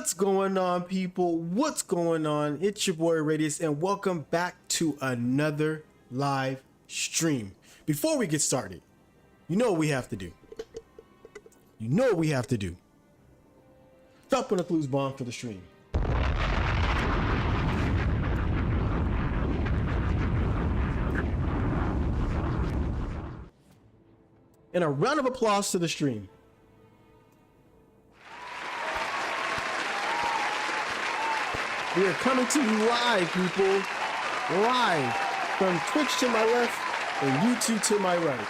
What's going on, people? What's going on? It's your boy Radius, and welcome back to another live stream. Before we get started, you know what we have to do. Drop on a clues bomb for the stream. And a round of applause to the stream. We are coming to you live, people. Live from Twitch to my left and YouTube to my right.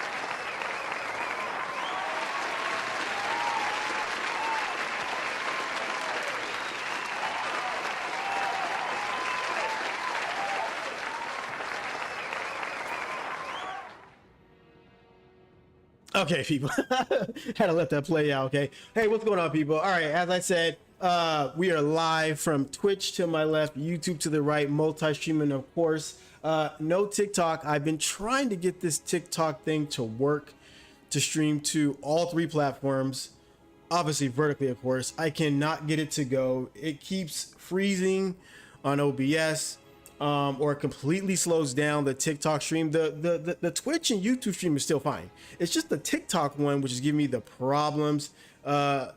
Okay, people. Had to let that play out, okay? Hey, what's going on, people? All right, as I said, we are live from Twitch to my left, YouTube to the right, multi-streaming, of course. No TikTok. I've been trying to get this TikTok thing to work, to stream to all three platforms, obviously vertically, of course. I cannot get it to go. It keeps freezing on OBS. Or it completely slows down the TikTok stream. The Twitch and YouTube stream is still fine. It's just the TikTok one which is giving me the problems. The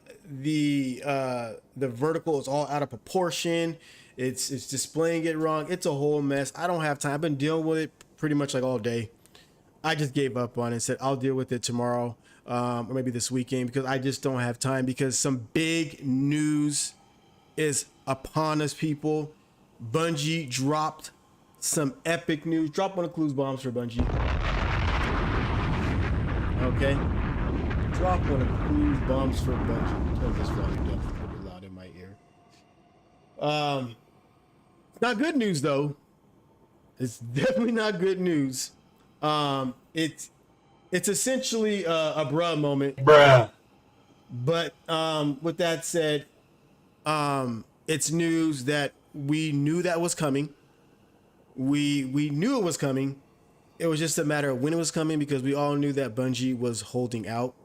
vertical is all out of proportion. It's displaying it wrong. It's a whole mess. I don't have time. I've been dealing with it pretty much like all day. I just gave up on it and said I'll deal with it tomorrow, or maybe this weekend, because I just don't have time, because some big news is upon us, people. Bungie dropped some epic news. Drop one of the clues bombs for Bungie. Okay. Drop one of the clues bombs for Bungie. Turn this volume down. It's pretty loud in my ear. Not good news though. It's definitely not good news. It's essentially a bruh moment. Bruh. But with that said, it's news that we knew that was coming. We knew it was coming. It was just a matter of when it was coming, because we all knew that Bungie was holding out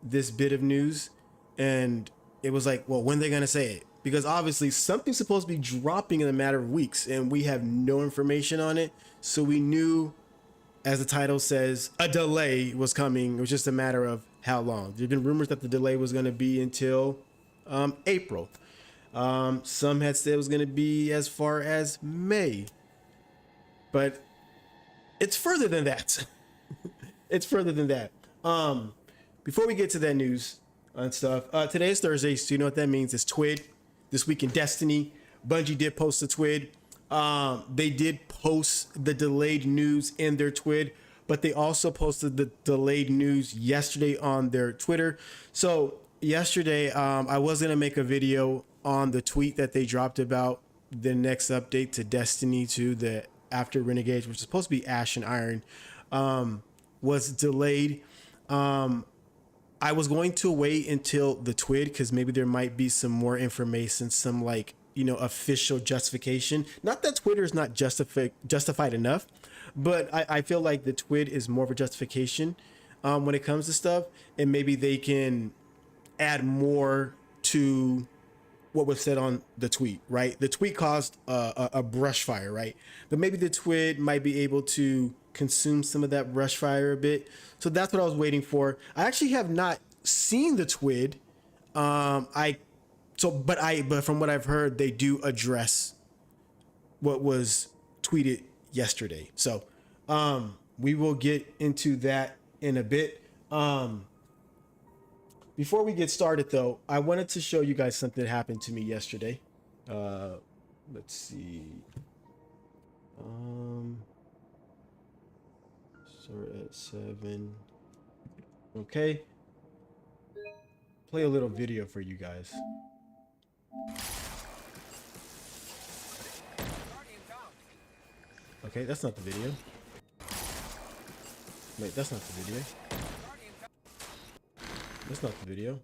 this bit of news. And it was like, well, when are they going to say it? Because obviously something's supposed to be dropping in a matter of weeks, and we have no information on it. So we knew, as the title says, a delay was coming. It was just a matter of how long. There have been rumors that the delay was going to be until April. Some had said it was going to be as far as May, but it's further than that. It's further than that. Before we get to that news and stuff, today is Thursday, so you know what that means. It's TWID, This Week in Destiny. Bungie did post a TWID. They did post the delayed news in their TWID, but they also posted the delayed news yesterday on their Twitter. So yesterday, I was going to make a video on the tweet that they dropped about the next update to Destiny 2, the After Renegades, which is supposed to be Ash and Iron, was delayed. I was going to wait until the TWID, because maybe there might be some more information, some official justification. Not that Twitter is not justified enough, but I feel like the TWID is more of a justification when it comes to stuff, and maybe they can add more to what was said on the tweet, right? The tweet caused a brush fire, right? But maybe the TWID might be able to consume some of that brush fire a bit. So that's what I was waiting for. I actually have not seen the TWID. But from what I've heard, they do address what was tweeted yesterday. So we will get into that in a bit. Before we get started, though, I wanted to show you guys something that happened to me yesterday. Let's see. Start at 7. Okay. Play a little video for you guys. Okay, that's not the video. Wait, that's not the video. That's not the video.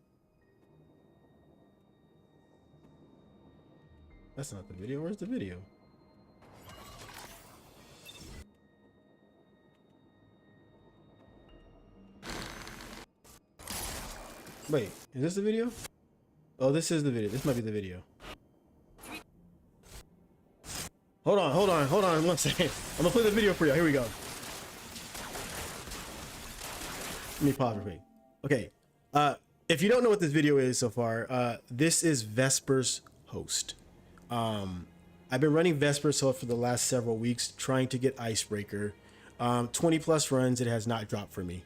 That's not the video. Where's the video? Wait, is this the video? Oh, this is the video. This might be the video. Hold on 1 second. I'm gonna play the video for you. Here we go. Let me pause real quick. Okay. If you don't know what this video is so far, this is Vesper's host. I've been running Vesper's host for the last several weeks, trying to get Icebreaker. 20 plus runs, it has not dropped for me.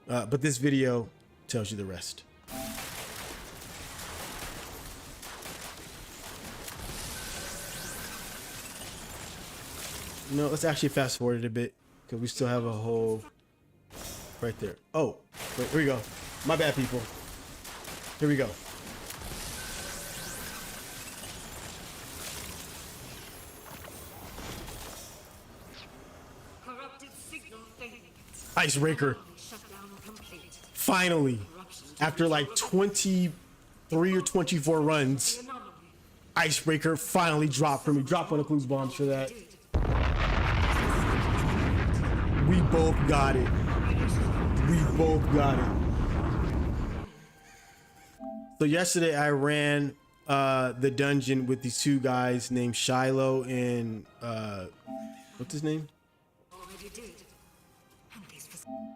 But this video tells you the rest. No, let's actually fast forward it a bit because we still have a whole right there. Oh, wait, here we go. My bad, people. Here we go. Icebreaker. Finally, after like 23 or 24 runs, Icebreaker finally dropped for me. Drop one of Clues bombs for that. We both got it. We both got it. So yesterday I ran the dungeon with these two guys named Shiloh and what's his name?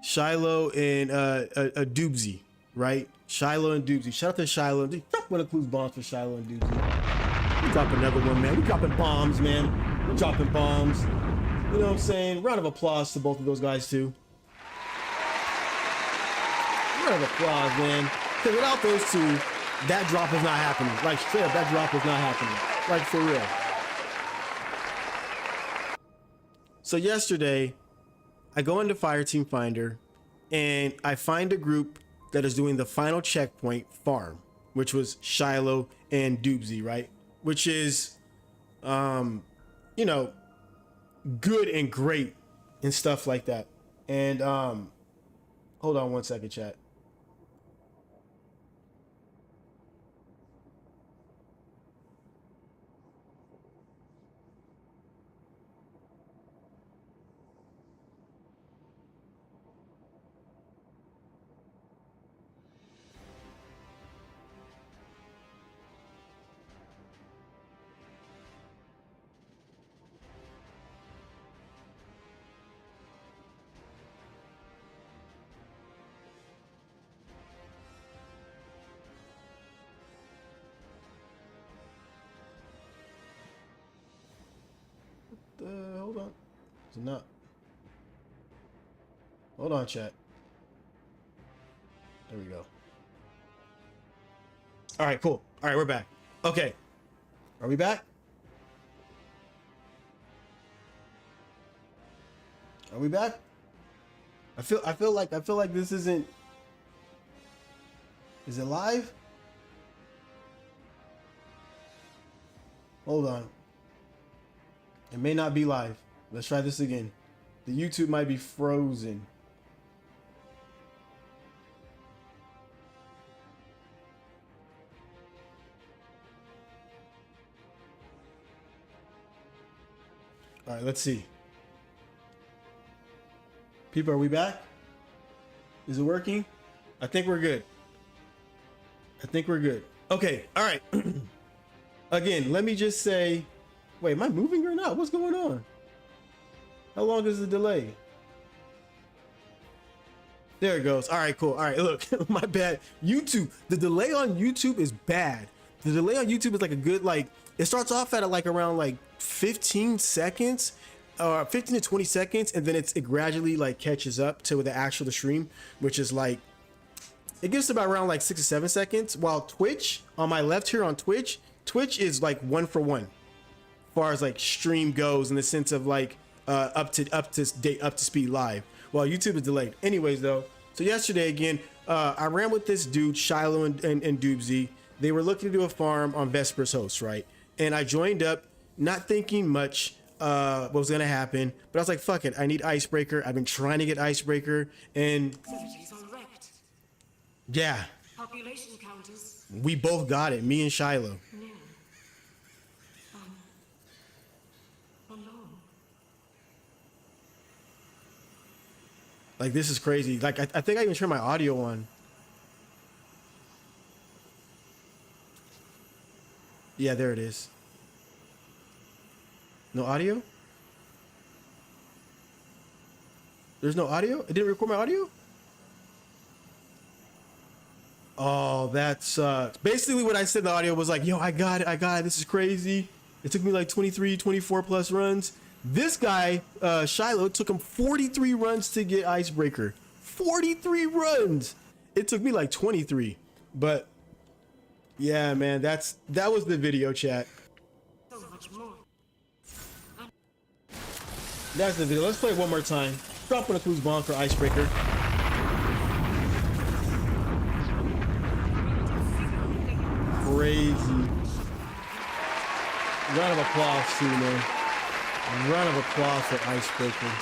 Shiloh and a Doobsy, right? Shiloh and Doobsy. Shout out to Shiloh. Drop one of Clues bombs for Shiloh and Doobsy. We drop another one, man. We dropping bombs, man. We're dropping bombs. You know what I'm saying? Round of applause to both of those guys too. Round of applause, man. Because without those two, that drop is not happening. Like straight up, that drop is not happening. Like for real. So yesterday, I go into Fireteam Finder and I find a group that is doing the final checkpoint farm, which was Shiloh and Doobsy, right? Which is, you know, good and great and stuff like that. And hold on 1 second, chat. Hold on. Is it not? Hold on, chat. There we go. All right, cool. All right, we're back. Okay. Are we back? Are we back? I feel like this isn't. Is it live? Hold on. It may not be live. Let's try this again. The YouTube might be frozen. All right, let's see. People, are we back? Is it working? I think we're good. I think we're good. Okay, all right. Again, let me just say, wait, am I moving or not? What's going on? How long is the delay? There it goes. All right, cool. All right, look, my bad. YouTube, the delay on YouTube is bad. The delay on YouTube is like a good, like, it starts off at like around like 15 seconds or 15 to 20 seconds. And then it gradually like catches up to the actual stream, which is like, it gives about around like 6 to 7 seconds. While Twitch, on my left here on Twitch is like 1 for 1. As far as like stream goes in the sense of like up to speed live, while YouTube is delayed. Anyways though, so yesterday again, I ran with this dude Shiloh and Doobsy. They were looking to do a farm on Vesper's host, right? And I joined up, not thinking much what was gonna happen, but I was like, fuck it, I need Icebreaker. I've been trying to get Icebreaker, and yeah, population counters. We both got it, me and Shiloh. Like, this is crazy. Like, I think I even turned my audio on. Yeah, there it is. No audio? There's no audio? It didn't record my audio? Oh, that sucks. Basically what I said in the audio was like, yo, I got it, this is crazy. It took me like 23, 24 plus runs. This guy, Shiloh, it took him 43 runs to get Icebreaker. 43 runs! It took me like 23. But yeah, man, that was the video, chat. So much more. That's the video. Let's play it one more time. Drop on a clues bomb for Icebreaker. Crazy. Round of applause too, man. Round of applause for Icebreaker.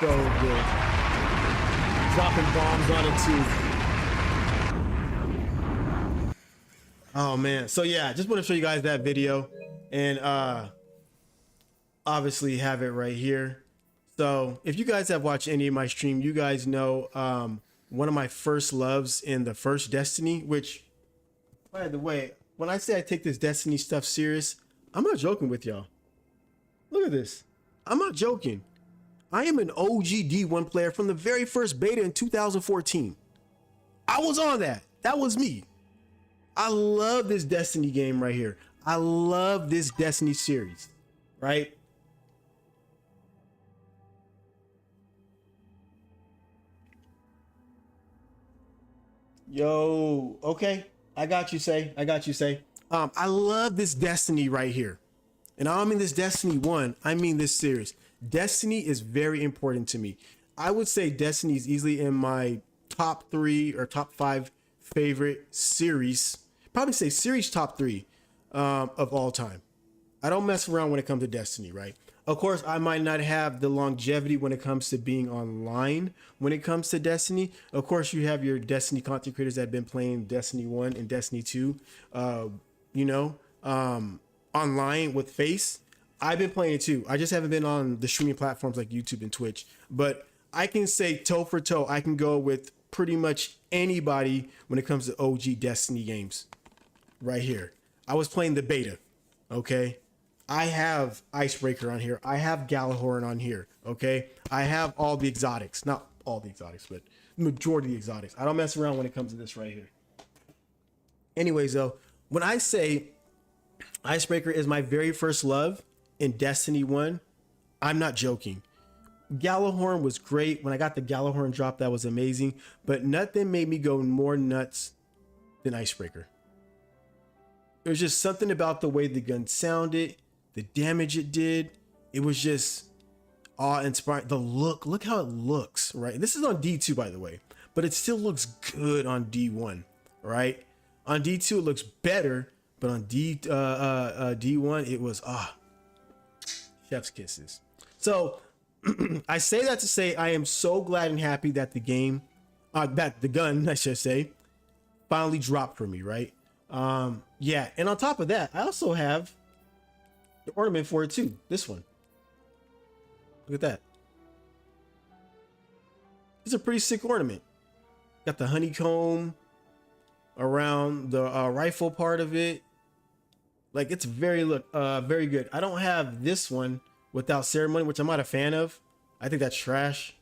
So good. Dropping bombs on it too. Oh man. So yeah, just want to show you guys that video and obviously have it right here. So if you guys have watched any of my stream, you guys know one of my first loves in the first Destiny, which, by the way, when I say I take this Destiny stuff serious, I'm not joking with y'all. Look at this. I'm not joking. I am an OG D1 player from the very first beta in 2014. I was on that. That was me. I love this Destiny game right here. I love this Destiny series, right? Yo, okay. I got you, Say. I got you, Say. I love this Destiny right here. And I don't mean this Destiny 1. I mean this series. Destiny is very important to me. I would say Destiny is easily in my top 3 or top 5 favorite series. Probably say series top 3 of all time. I don't mess around when it comes to Destiny, right? Of course, I might not have the longevity when it comes to being online. When it comes to Destiny, of course, you have your Destiny content creators that have been playing Destiny 1 and Destiny 2, online with Face. I've been playing it too. I just haven't been on the streaming platforms like YouTube and Twitch. But I can say toe for toe, I can go with pretty much anybody when it comes to OG Destiny games. Right here. I was playing the beta, okay? I have Icebreaker on here. I have Galahorn on here, okay? I have all the exotics. Not all the exotics, but the majority of the exotics. I don't mess around when it comes to this right here. Anyways, though, when I say Icebreaker is my very first love in Destiny 1, I'm not joking. Galahorn was great. When I got the Galahorn drop, that was amazing. But nothing made me go more nuts than Icebreaker. It was just something about the way the gun sounded, the damage it did. It was just awe-inspiring. The look how it looks, right? This is on D2, by the way, but it still looks good on D1, right? On D2, it looks better, but on D1, it was chef's kisses. So I say that to say I am so glad and happy that the game, that the gun, I should say, finally dropped for me, right? Yeah, and on top of that, I also have the ornament for it too. This one. Look at that. It's a pretty sick ornament. Got the honeycomb around the rifle part of it. Like, it's very good. I don't have this one without ceremony, which I'm not a fan of. I think that's trash.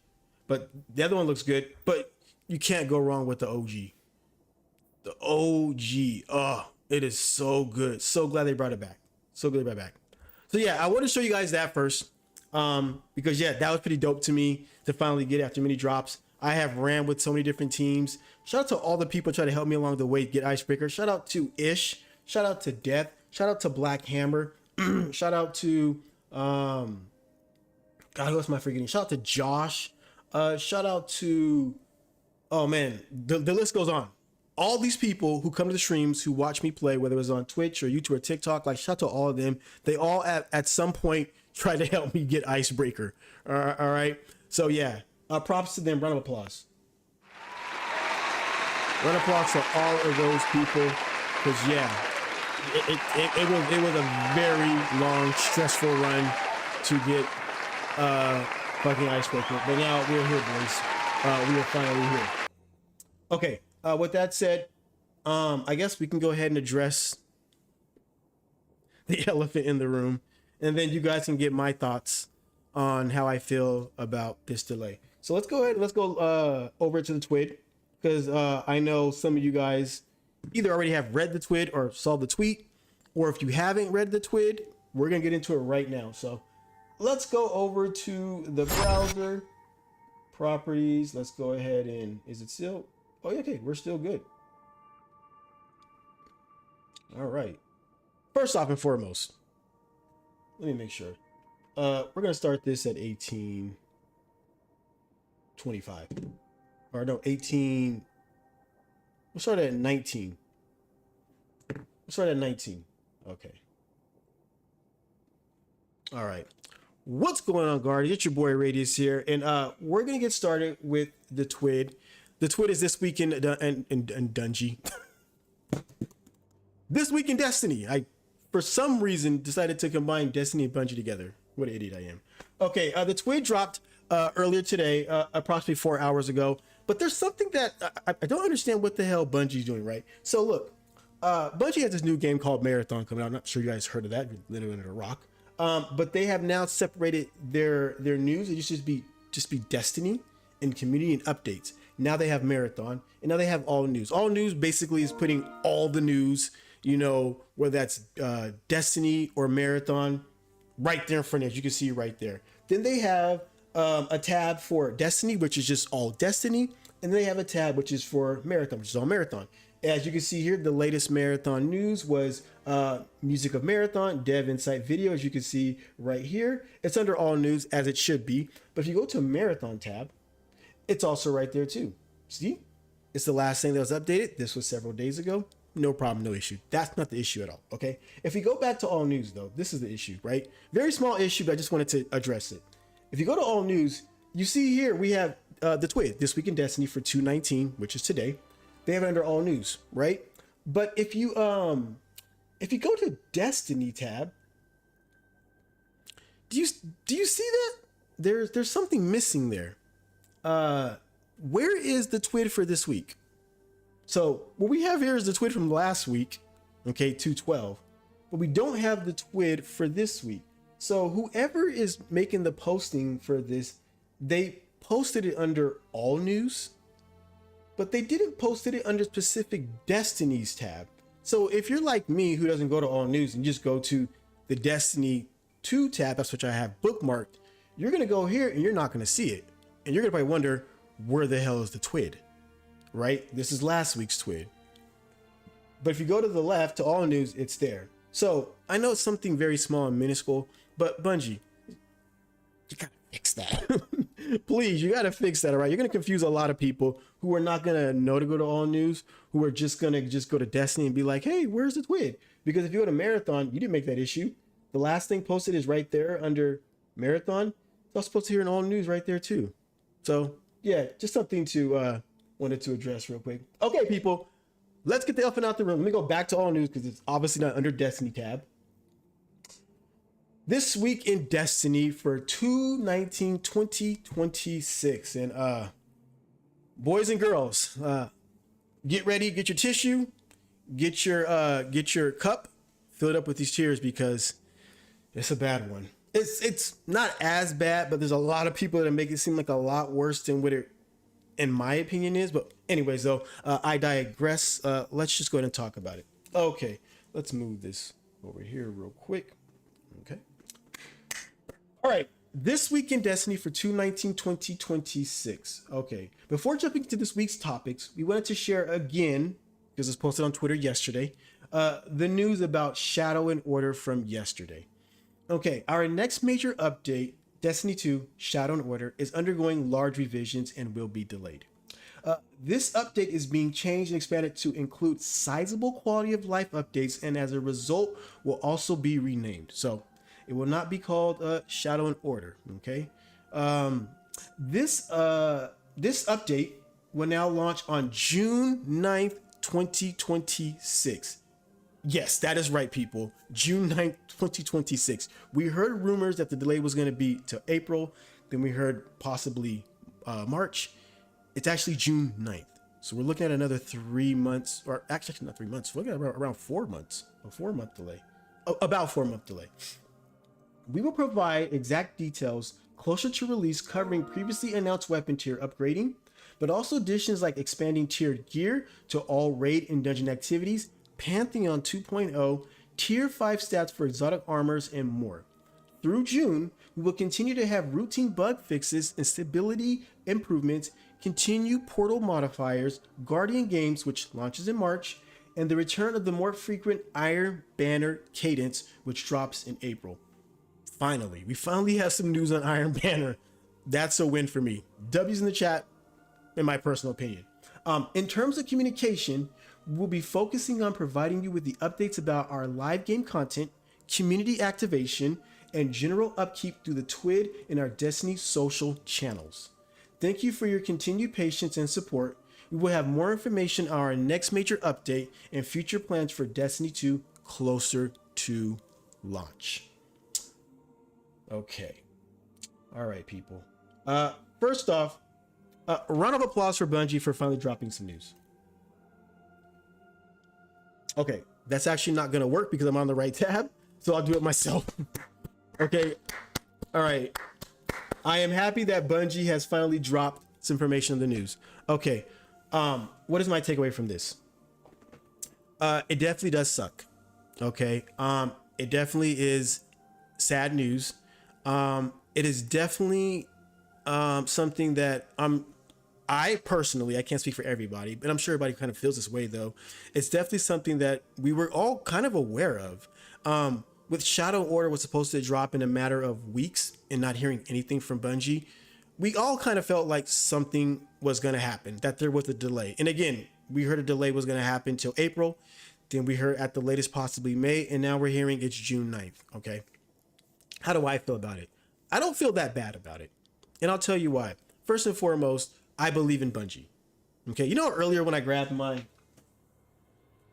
But the other one looks good. But you can't go wrong with the OG. The OG. Oh, it is so good. So glad they brought it back. So good they brought it back. So yeah, I want to show you guys that first. Because yeah, that was pretty dope to me to finally get after many drops. I have ran with so many different teams. Shout out to all the people trying to help me along the way to get Icebreaker. Shout out to Ish. Shout out to Death. Shout out to Black Hammer. Shout out to God, who else am I forgetting? Shout out to Josh. Shout out to, oh man, the list goes on. All these people who come to the streams, who watch me play, whether it was on Twitch or YouTube or TikTok, like shout out to all of them. They all at some point tried to help me get Icebreaker. All right. So yeah, props to them. Round of applause. Round of applause to all of those people, because yeah, it was a very long, stressful run to get fucking Icebreaker. But now we're here, boys. We are finally here. Okay. With that said, I guess we can go ahead and address the elephant in the room, and then you guys can get my thoughts on how I feel about this delay. So let's go ahead and let's go over to the TWID, because I know some of you guys either already have read the TWID or saw the tweet, or if you haven't read the TWID, we're gonna get into it right now. So let's go over to the browser properties. Let's go ahead and is it still? Oh, yeah, okay, we're still good. All right. First off and foremost, let me make sure. We're gonna start this at 1825, or no, 18. We'll start at 19. We'll start at 19. Okay. All right. What's going on, Guardians? It's your boy Radius here, and we're gonna get started with the TWID. The TWID is this week in Dungy. This week in Destiny. I, for some reason, decided to combine Destiny and Bungie together. What an idiot I am. Okay, the TWID dropped earlier today, approximately 4 hours ago. But there's something that I don't understand what the hell Bungie's doing, right? So look, Bungie has this new game called Marathon coming out. I'm not sure you guys heard of that. You're living under a rock. But they have now separated their news. It used to just be Destiny and community and updates. Now they have Marathon, and now they have All News. All News basically is putting all the news, you know, whether that's Destiny or Marathon, right there in front of you. You can see right there. Then they have a tab for Destiny, which is just all Destiny, and then they have a tab which is for Marathon, which is all Marathon. As you can see here, the latest Marathon news was music of Marathon, dev insight video, as you can see right here. It's under all news, as it should be. But if you go to Marathon tab, it's also right there too. See? It's the last thing that was updated. This was several days ago. No problem, no issue. That's not the issue at all, okay? If we go back to all news though, this is the issue, right? Very small issue, but I just wanted to address it. If you go to all news, you see here we have the TWID, This Week in Destiny for 2/19, which is today. They have it under all news, right? But if you go to Destiny tab, do you see that? There's something missing there. Where is the TWID for this week? So what we have here is the TWID from last week, okay, 2/12, but we don't have the TWID for this week. So whoever is making the posting for this, they posted it under all news, but they didn't post it under specific Destinies tab. So if you're like me, who doesn't go to all news and just go to the Destiny 2 tab, that's what I have bookmarked, you're gonna go here and you're not gonna see it. And you're gonna probably wonder, where the hell is the TWID, right? This is last week's TWID. But if you go to the left to all news, it's there. So I know it's something very small and minuscule, but Bungie, you gotta fix that. Please, you gotta fix that, all right? You're gonna confuse a lot of people who are not gonna know to go to all news, who are just gonna go to Destiny and be like, hey, where's the TWID? Because if you go to Marathon, you didn't make that issue. The last thing posted is right there under Marathon. It's also supposed to hear in all news right there too. So yeah, just something to wanted to address real quick. Okay, people, let's get the elephant out the room. Let me go back to all news because it's obviously not under Destiny tab. This week in Destiny for 2/19/2026, and boys and girls, get ready, get your tissue, get your cup, fill it up with these tears because it's a bad one. It's not as bad, but there's a lot of people that make it seem like a lot worse than what it, in my opinion, is. But anyways, though, I digress. Let's just go ahead and talk about it. Okay, let's move this over here real quick. Okay. All right. This week in Destiny for 2/19/2026. Okay. Before jumping into this week's topics, we wanted to share again, because it's posted on Twitter yesterday, the news about Shadow and Order from yesterday. Okay, our next major update, Destiny 2 Shadow and Order, is undergoing large revisions and will be delayed. This update is being changed and expanded to include sizable quality of life updates, and as a result will also be renamed. So it will not be called Shadow and Order. Okay, this update will now launch on June 9th, 2026. Yes, that is right, people. June 9th, 2026. We heard rumors that the delay was going to be to April. Then we heard possibly March. It's actually June 9th. So we're looking at another 3 months, or actually not 3 months. We're looking at around 4 months, a 4 month delay, about 4 month delay. We will provide exact details closer to release covering previously announced weapon tier upgrading, but also additions like expanding tiered gear to all raid and dungeon activities, Pantheon 2.0, tier 5 stats for exotic armors, and more. Through June, we will continue to have routine bug fixes and stability improvements, continue portal modifiers, Guardian Games, which launches in March, and the return of the more frequent Iron Banner cadence, which drops in April. Finally, we finally have some news on Iron Banner. That's a win for me. W's in the chat, in my personal opinion. In terms of communication, we'll be focusing on providing you with the updates about our live game content, community activation, and general upkeep through the TWID and our Destiny social channels. Thank you for your continued patience and support. We will have more information on our next major update and future plans for Destiny 2 closer to launch. Okay. All right, people. First off, a round of applause for Bungie for finally dropping some news. Okay, that's actually not going to work because I'm on the right tab, so I'll do it myself. Okay. All right. I am happy that Bungie has finally dropped some information on the news. Okay. What is my takeaway from this? It definitely does suck. Okay. It definitely is sad news. It is definitely something that I personally, I can't speak for everybody, but I'm sure everybody kind of feels this way though. It's definitely something that we were all kind of aware of. With Shadow Order was supposed to drop in a matter of weeks and not hearing anything from Bungie, we all kind of felt like something was going to happen, that there was a delay. And again, we heard a delay was going to happen till April. Then we heard at the latest possibly May. And now we're hearing it's June 9th. Okay. How do I feel about it? I don't feel that bad about it. And I'll tell you why. First and foremost, I believe in Bungie. Okay. You know, earlier when I grabbed my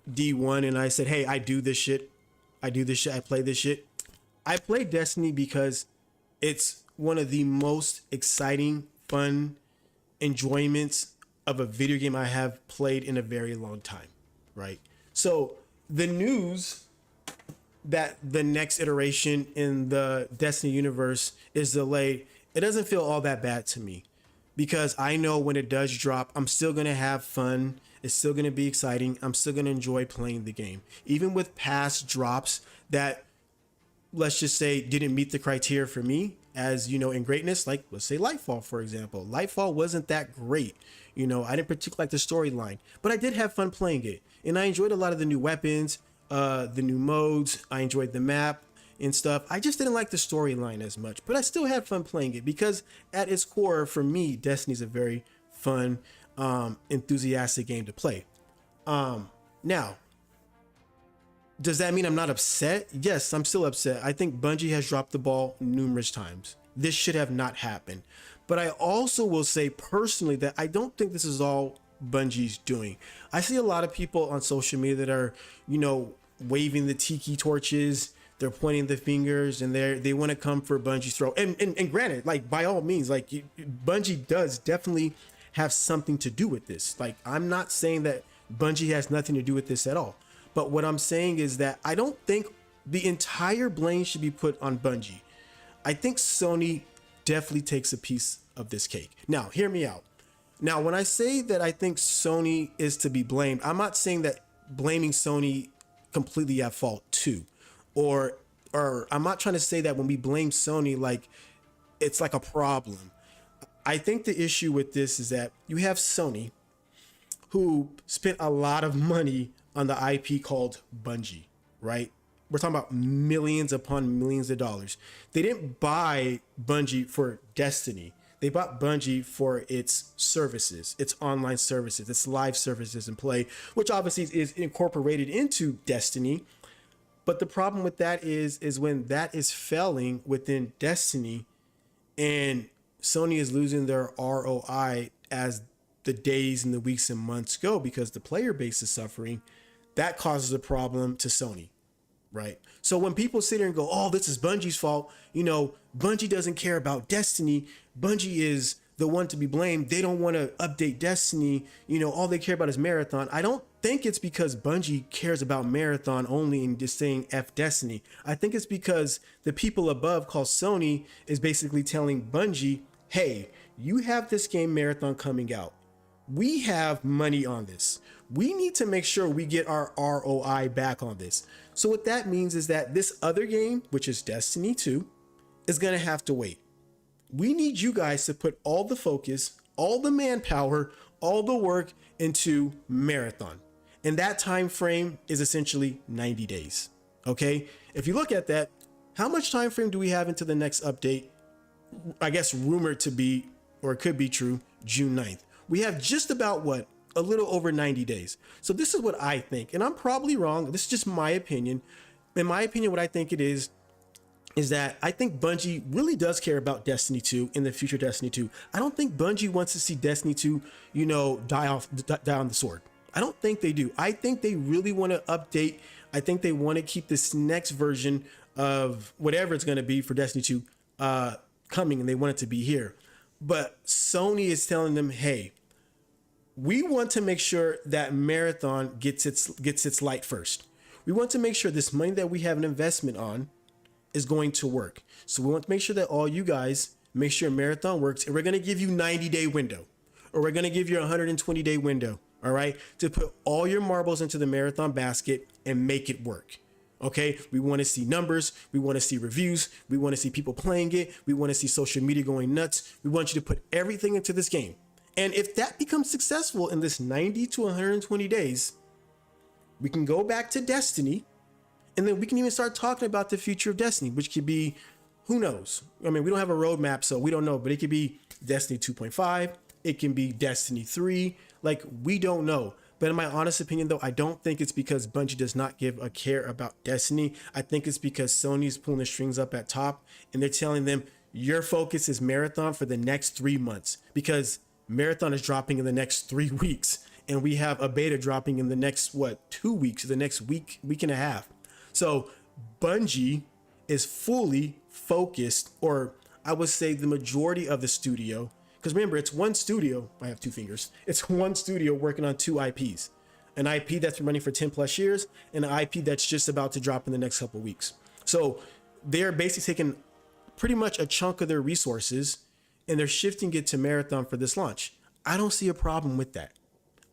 D1 and I said, hey, I do this shit. I play this shit. I play Destiny because it's one of the most exciting, fun enjoyments of a video game I have played in a very long time, right? So the news that the next iteration in the Destiny universe is delayed, it doesn't feel all that bad to me because I know when it does drop, I'm still going to have fun. It's still going to be exciting. I'm still going to enjoy playing the game. Even with past drops that, let's just say, didn't meet the criteria for me, as you know, in greatness, like let's say Lightfall, for example. Lightfall wasn't that great. You know, I didn't particularly like the storyline, but I did have fun playing it. And I enjoyed a lot of the new weapons, the new modes. I enjoyed the map and stuff. I just didn't like the storyline as much, but I still had fun playing it because at its core, for me, Destiny's a very fun, enthusiastic game to play. Now, does that mean I'm not upset? Yes, I'm still upset. I think Bungie has dropped the ball numerous times. This should have not happened. But I also will say personally that I don't think this is all Bungie's doing. I see a lot of people on social media that are, you know, waving the tiki torches. They're pointing the fingers and they want to come for Bungie's throat. And granted, like by all means, like Bungie does definitely have something to do with this. Like I'm not saying that Bungie has nothing to do with this at all. But what I'm saying is that I don't think the entire blame should be put on Bungie. I think Sony definitely takes a piece of this cake. Now, hear me out. Now, when I say that I think Sony is to be blamed, I'm not saying that blaming Sony completely at fault too. Or I'm not trying to say that when we blame Sony, like it's like a problem. I think the issue with this is that you have Sony who spent a lot of money on the IP called Bungie, right? We're talking about millions upon millions of dollars. They didn't buy Bungie for Destiny. They bought Bungie for its services, its online services, its live services and play, which obviously is incorporated into Destiny. But the problem with that is when that is failing within Destiny and Sony is losing their ROI as the days and the weeks and months go because the player base is suffering, that causes a problem to Sony, right? So when people sit here and go, oh, this is Bungie's fault, you know, Bungie doesn't care about Destiny. Bungie is the one to be blamed. They don't want to update Destiny. All they care about is Marathon. I don't think it's because Bungie cares about Marathon only and just saying F Destiny. I think it's because the people above called Sony is basically telling Bungie, hey, you have this game Marathon coming out. We have money on this. We need to make sure we get our ROI back on this. So what that means is that this other game, which is Destiny 2, is going to have to wait. We need you guys to put all the focus, all the manpower, all the work into Marathon. And that time frame is essentially 90 days. Okay? If you look at that, how much time frame do we have into the next update? I guess rumored to be, or it could be true, June 9th. We have just about a little over 90 days. So this is what I think, and I'm probably wrong. This is just my opinion. In my opinion, what I think it is that I think Bungie really does care about Destiny 2 in the future Destiny 2. I don't think Bungie wants to see Destiny 2, die on the sword. I don't think they do. I think they really want to update. I think they want to keep this next version of whatever it's going to be for Destiny 2 coming, and they want it to be here. But Sony is telling them, hey, we want to make sure that Marathon gets its light first. We want to make sure this money that we have an investment on is going to work. So we want to make sure that all you guys make sure Marathon works, and we're going to give you 90-day window, or we're going to give you a 120-day window, all right, to put all your marbles into the Marathon basket and make it work. Okay, we want to see numbers, we want to see reviews, we want to see people playing it, we want to see social media going nuts. We want you to put everything into this game. And if that becomes successful in this 90 to 120 days, we can go back to Destiny, and then we can even start talking about the future of Destiny, which could be, who knows? I mean, we don't have a roadmap, so we don't know, but it could be Destiny 2.5, it can be Destiny 3, like, we don't know. But in my honest opinion, though, I don't think it's because Bungie does not give a care about Destiny. I think it's because Sony's pulling the strings up at top, and they're telling them, your focus is Marathon for the next 3 months, because Marathon is dropping in the next 3 weeks, and we have a beta dropping in the next, 2 weeks, the next week and a half. So Bungie is fully focused, or I would say the majority of the studio, because remember, it's one studio. I have 2 fingers. It's one studio working on 2 IPs. An IP that's been running for 10 plus years, and an IP that's just about to drop in the next couple of weeks. So they're basically taking pretty much a chunk of their resources, and they're shifting it to Marathon for this launch. I don't see a problem with that.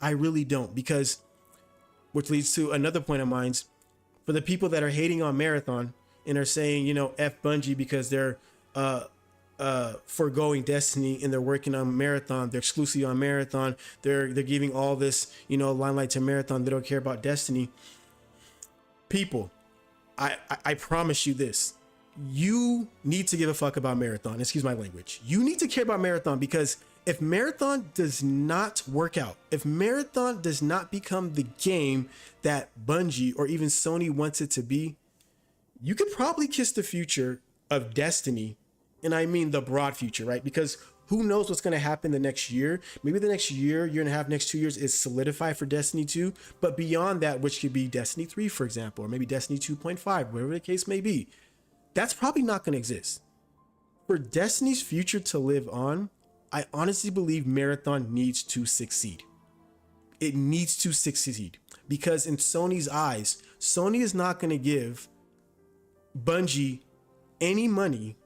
I really don't, because, which leads to another point of mine, for the people that are hating on Marathon and are saying, F Bungie because they're foregoing Destiny and they're working on Marathon, they're exclusively on Marathon, they're giving all this, limelight to Marathon, they don't care about Destiny. People, I promise you this. You need to give a fuck about Marathon. Excuse my language. You need to care about Marathon, because if Marathon does not work out, if Marathon does not become the game that Bungie or even Sony wants it to be, you could probably kiss the future of Destiny. And I mean the broad future, right? Because who knows what's going to happen the next year? Maybe the next year and a half, next 2 years is solidified for Destiny 2. But beyond that, which could be Destiny 3, for example, or maybe Destiny 2.5, whatever the case may be, that's probably not going to exist. For Destiny's future to live on, I honestly believe Marathon needs to succeed. It needs to succeed, because in Sony's eyes, Sony is not going to give Bungie any money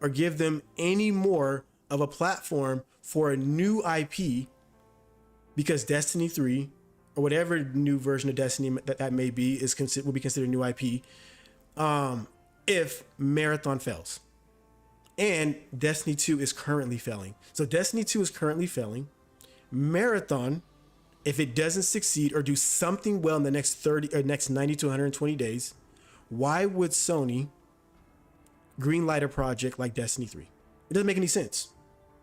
or give them any more of a platform for a new IP, because Destiny 3 or whatever new version of Destiny that may be will be considered a new IP if Marathon fails. And Destiny 2 is currently failing. So Destiny 2 is currently failing. Marathon, if it doesn't succeed or do something well in the next 90 to 120 days, why would Sony greenlight a project like Destiny 3? It doesn't make any sense.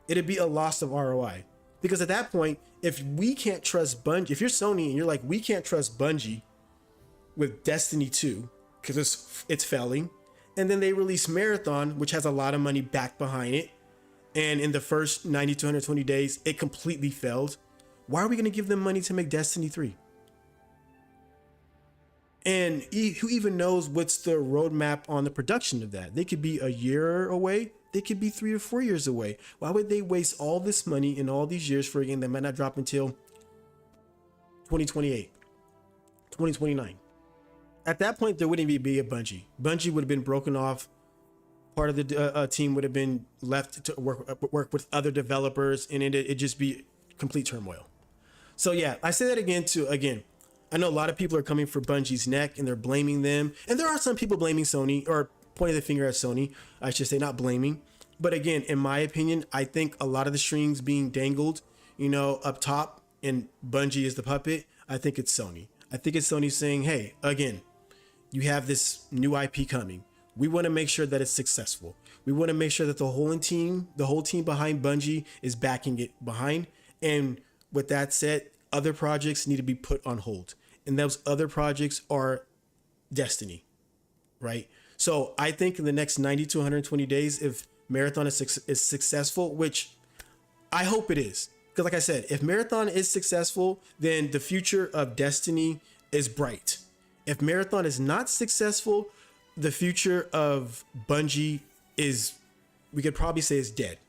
It'd be a loss of ROI. Because at that point, if we can't trust Bungie, if you're Sony and you're like, we can't trust Bungie with Destiny 2 because it's failing, and then they release Marathon, which has a lot of money back behind it, and in the first 90 to 120 days, it completely failed, why are we going to give them money to make Destiny 3? And who even knows what's the roadmap on the production of that? They could be a year away, they could be 3 or 4 years away. Why would they waste all this money and all these years for a game that might not drop until 2028, 2029? At that point, there wouldn't even be a Bungie. Bungie would have been broken off. Part of the team would have been left to work with other developers, and it'd just be complete turmoil. So yeah, I say that again. I know a lot of people are coming for Bungie's neck and they're blaming them, and there are some people blaming Sony or pointing the finger at Sony. I should say, not blaming, but again, in my opinion, I think a lot of the strings being dangled, up top, and Bungie is the puppet. I think it's Sony. I think it's Sony saying, "Hey, again, you have this new IP coming. We want to make sure that it's successful. We want to make sure that the whole team behind Bungie is backing it behind." And with that said, other projects need to be put on hold. And those other projects are Destiny, right? So I think in the next 90 to 120 days, if Marathon is successful, which I hope it is, because like I said, if Marathon is successful, then the future of Destiny is bright. If Marathon is not successful, the future of Bungie we could probably say is dead.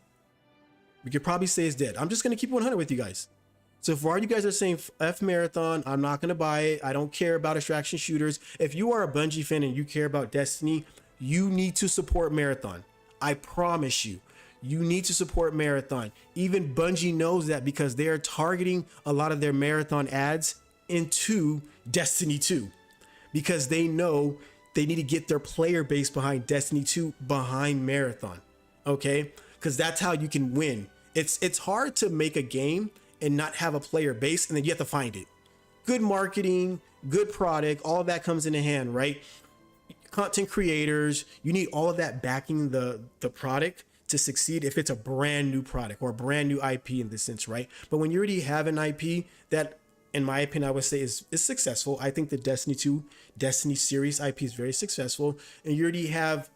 I'm just going to keep 100 with you guys. So for all you guys are saying F Marathon, I'm not going to buy it. I don't care about extraction shooters. If you are a Bungie fan and you care about Destiny, you need to support Marathon. I promise you, you need to support Marathon. Even Bungie knows that because they are targeting a lot of their Marathon ads into Destiny 2, because they know they need to get their player base behind Destiny 2, behind Marathon. Okay? Because that's how you can win. It's hard to make a game and not have a player base, and then you have to find it. Good marketing, good product, all of that comes into hand, right? Content creators, you need all of that backing the product to succeed if it's a brand new product or a brand new IP in this sense, right? But when you already have an IP that, in my opinion, I would say is successful. I think the Destiny 2, Destiny series IP is very successful. And you already have,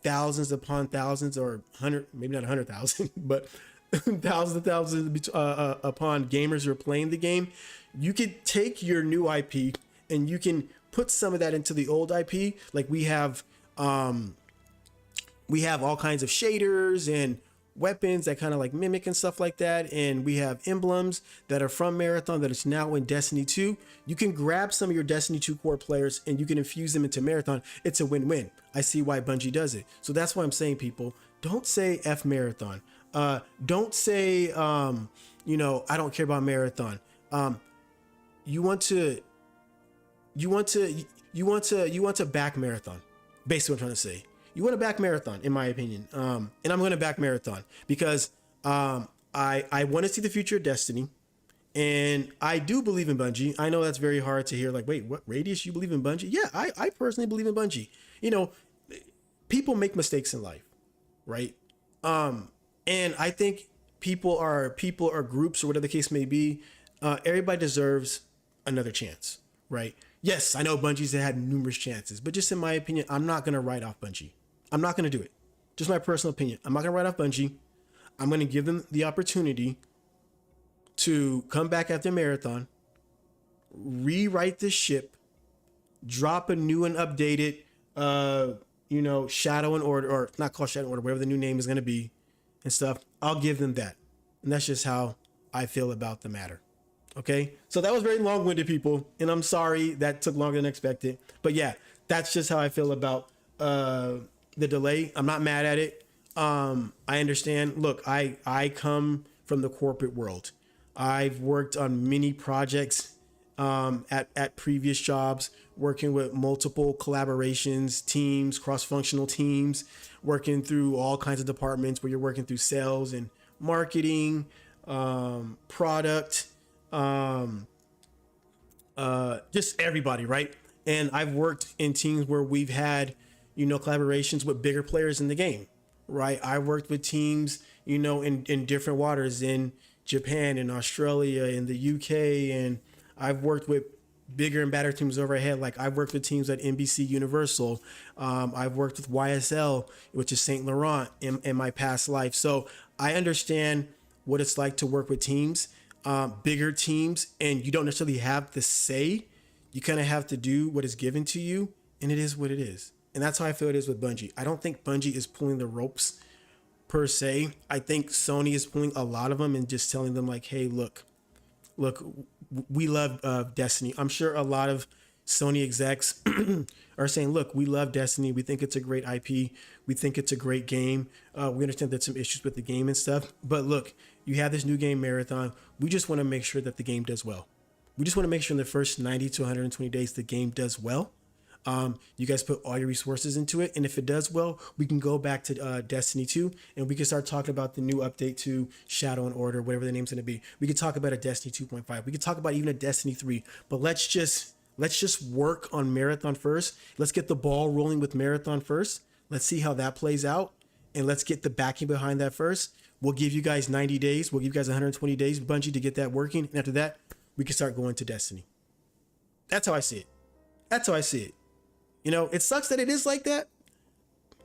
thousands upon thousands, or 100, maybe not 100,000, but thousands and thousands upon gamers who are playing the game. You could take your new IP and you can put some of that into the old IP. Like we have all kinds of shaders and weapons that kind of like mimic and stuff like that, and we have emblems that are from Marathon that is now in Destiny 2. You can grab some of your Destiny 2 core players and you can infuse them into Marathon. It's a win-win. I see why Bungie does it. So that's why I'm saying, people, don't say F Marathon. Don't say I don't care about Marathon. You want to back Marathon. Basically what I'm trying to say. You want to back Marathon, in my opinion. And I'm going to back Marathon because I want to see the future of Destiny. And I do believe in Bungie. I know that's very hard to hear. Like, wait, what, Radius, you believe in Bungie? Yeah, I personally believe in Bungie. People make mistakes in life, right? And I think people or groups or whatever the case may be, everybody deserves another chance, right? Yes, I know Bungie's had numerous chances, but just in my opinion, I'm not going to write off Bungie. I'm not going to do it. Just my personal opinion. I'm not going to write off Bungie. I'm going to give them the opportunity to come back after Marathon, rewrite the ship, drop a new and updated, Shadow and Order, or not called Shadow and Order, whatever the new name is going to be and stuff. I'll give them that. And that's just how I feel about the matter. Okay, so that was very long-winded, people, and I'm sorry that took longer than expected. But yeah, that's just how I feel about the delay. I'm not mad at it. I understand. Look, I come from the corporate world. I've worked on many projects at previous jobs, working with multiple collaborations, teams, cross-functional teams, working through all kinds of departments where you're working through sales and marketing, product, just everybody, right? And I've worked in teams where we've had, collaborations with bigger players in the game, right? I worked with teams, in different waters, in Japan, in Australia, in the UK, and I've worked with bigger and better teams overhead. Like I've worked with teams at NBC Universal. I've worked with YSL, which is Saint Laurent, in my past life. So I understand what it's like to work with teams, bigger teams, and you don't necessarily have the say. You kind of have to do what is given to you, and it is what it is. And that's how I feel it is with Bungie. I don't think Bungie is pulling the ropes per se. I think Sony is pulling a lot of them and just telling them like, hey, look, we love Destiny. I'm sure a lot of Sony execs are saying, look, we love Destiny. We think it's a great IP. We think it's a great game. We understand there's some issues with the game and stuff. But look, you have this new game Marathon. We just want to make sure that the game does well. We just want to make sure in the first 90 to 120 days, the game does well. You guys put all your resources into it. And if it does well, we can go back to Destiny 2 and we can start talking about the new update to Shadow and Order, whatever the name's going to be. We could talk about a Destiny 2.5. We could talk about even a Destiny 3. But let's just work on Marathon first. Let's get the ball rolling with Marathon first. Let's see how that plays out. And let's get the backing behind that first. We'll give you guys 90 days. We'll give you guys 120 days, Bungie, to get that working. And after that, we can start going to Destiny. That's how I see it. That's how I see it. You know, it sucks that it is like that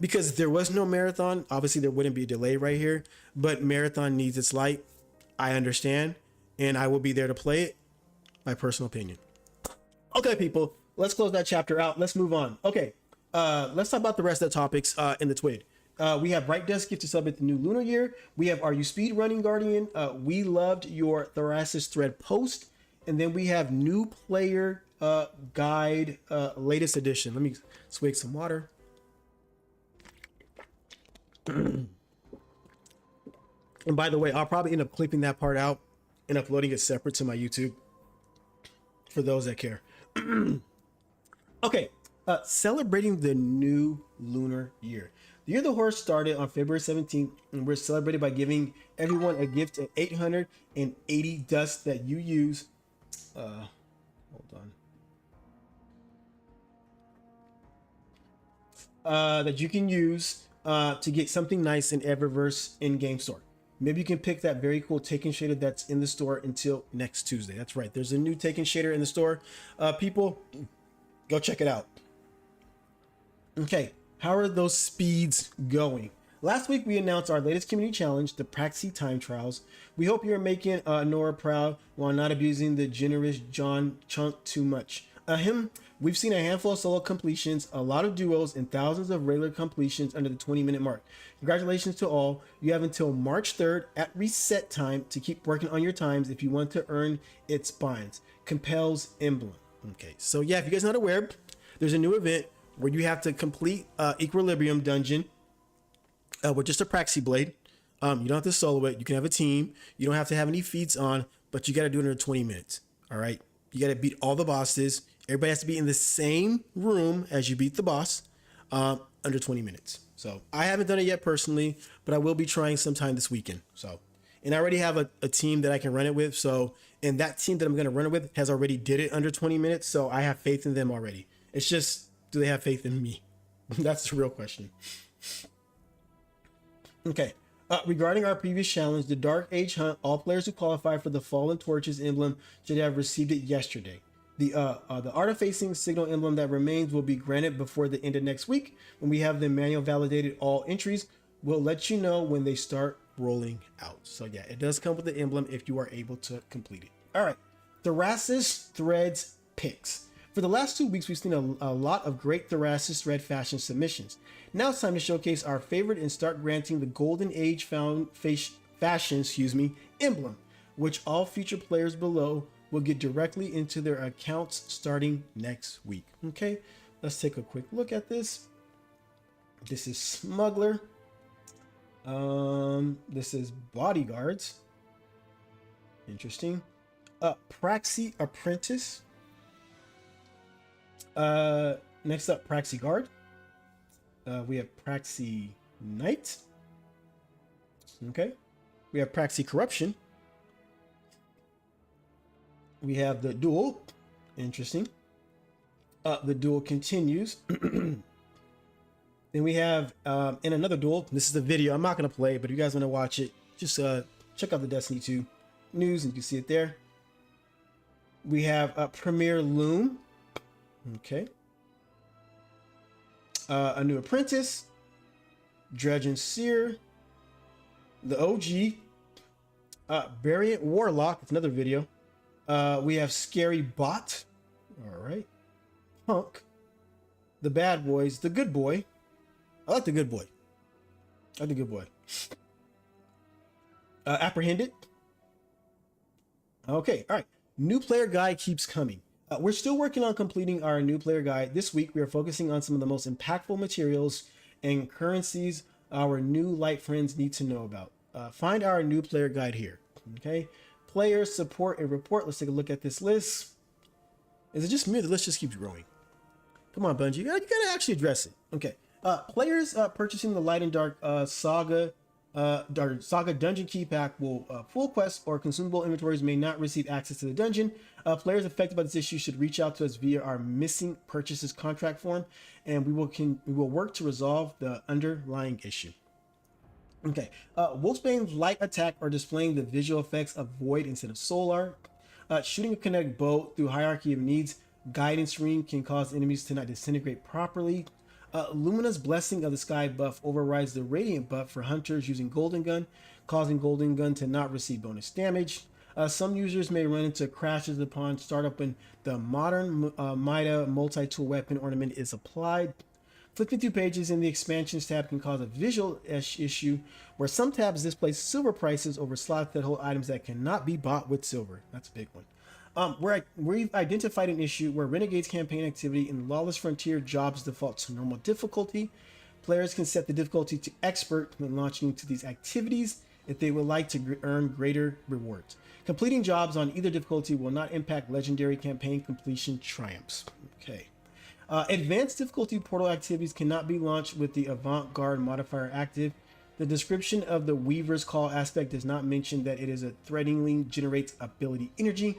because if there was no Marathon, obviously there wouldn't be a delay right here, but Marathon needs its light. I understand, and I will be there to play it. My personal opinion. Okay, people, let's close that chapter out. Let's move on. Okay, let's talk about the rest of the topics in the TWID. We have Bright Dust gift to celebrate the new lunar year. We have Are You Speed Running Guardian? We loved your Thrasis thread post. And then we have new player guide, latest edition. Let me swig some water. And by the way, I'll probably end up clipping that part out and uploading it separate to my YouTube for those that care. Okay, celebrating the new lunar year. The year of the horse started on February 17th, and we're celebrated by giving everyone a gift of 880 dust that you use. Hold on. That you can use to get something nice in Eververse in-game store. Maybe you can pick that very cool Taken shader that's in the store until next Tuesday. That's right. There's a new Taken shader in the store. People, go check it out. Okay, how are those speeds going? Last week, we announced our latest community challenge, the Praxi Time Trials. We hope you're making Nora proud while not abusing the generous John Chunk too much. We've seen a handful of solo completions, a lot of duos, and thousands of regular completions under the 20-minute mark. Congratulations to all. You have until March 3rd at reset time to keep working on your times if you want to earn its binds. Compels Emblem. Okay, so yeah, if you guys are not aware, there's a new event where you have to complete Equilibrium Dungeon with just a Praxi Blade. You don't have to solo it. You can have a team. You don't have to have any feats on, but you got to do it under 20 minutes. All right. You got to beat all the bosses. Everybody has to be in the same room as you beat the boss under 20 minutes. So I haven't done it yet personally, but I will be trying sometime this weekend. So, and I already have a team that I can run it with. So, and that team that I'm going to run it with has already did it under 20 minutes. So I have faith in them already. It's just, do they have faith in me? That's the real question. Okay, regarding our previous challenge, the Dark Age Hunt, all players who qualify for the Fallen Torches emblem should have received it yesterday. The artifacing signal emblem that remains will be granted before the end of next week. When we have the manual validated all entries, we'll let you know when they start rolling out. So yeah, it does come with the emblem if you are able to complete it. All right, Thrasis threads picks. For the last 2 weeks, we've seen a lot of great Thrasis thread fashion submissions. Now it's time to showcase our favorite and start granting the Golden Age fashion emblem, which all future players below will get directly into their accounts starting next week. Okay, let's take a quick look at this. This is Smuggler. This is Bodyguards. Interesting. Praxi Apprentice. Next up, Praxi Guard. We have Praxi Knight. Okay. We have Praxi Corruption. We have the Duel. Interesting. The Duel continues. Then we have in another duel. This is the video. I'm not going to play, but if you guys want to watch it, just check out the Destiny 2 news and you can see it there. We have Premier Loom. Okay. A new apprentice, Dredge and Seer, the OG, Variant Warlock. It's another video. We have Scary Bot. All right. Punk, the Bad Boys, the Good Boy. I like the Good Boy. I like the Good Boy. apprehended. Okay, all right. New player guide keeps coming. We're still working on completing our new player guide. This week, we are focusing on some of the most impactful materials and currencies our new light friends need to know about. Find our new player guide here. Okay, players, support, and report. Let's take a look at this list. Is it just me or the list just keeps growing? Come on, Bungie. You gotta actually address it. Okay. Players purchasing the Light and Dark Saga Dungeon Key Pack will full quest or consumable inventories may not receive access to the dungeon. Players affected by this issue should reach out to us via our missing purchases contract form, and we will work to resolve the underlying issue. Okay. Wolfsbane's light attack or displaying the visual effects of void instead of solar. Shooting a kinetic bow through hierarchy of needs guidance ring can cause enemies to not disintegrate properly. Lumina's Blessing of the Sky buff overrides the Radiant buff for hunters using Golden Gun, causing Golden Gun to not receive bonus damage. Some users may run into crashes upon startup when the modern Mida multi-tool weapon ornament is applied. Flipping through pages in the expansions tab can cause a visual issue where some tabs display silver prices over slots that hold items that cannot be bought with silver. That's a big one. We've identified an issue where Renegade's campaign activity in Lawless Frontier jobs default to normal difficulty. Players can set the difficulty to expert when launching into these activities if they would like to earn greater rewards. Completing jobs on either difficulty will not impact legendary campaign completion triumphs. Okay. Advanced difficulty portal activities cannot be launched with the Avant-Garde modifier active. The description of the Weaver's Call aspect does not mention that it is a threateningly generates ability energy.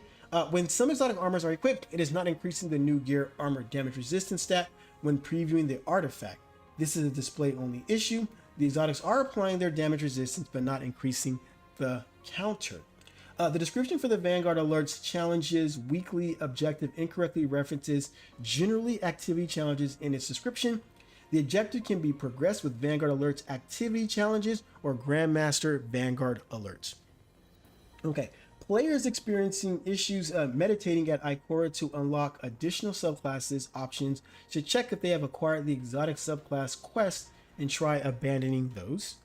When some exotic armors are equipped, it is not increasing the new gear armor damage resistance stat when previewing the artifact. This is a display only issue. The exotics are applying their damage resistance but not increasing the counter. The description for the Vanguard alerts challenges weekly objective incorrectly references generally activity challenges in its description. The objective can be progressed with Vanguard alerts activity challenges or Grandmaster Vanguard alerts. Okay. Players experiencing issues meditating at Ikora to unlock additional subclasses options should check if they have acquired the exotic subclass quest and try abandoning those.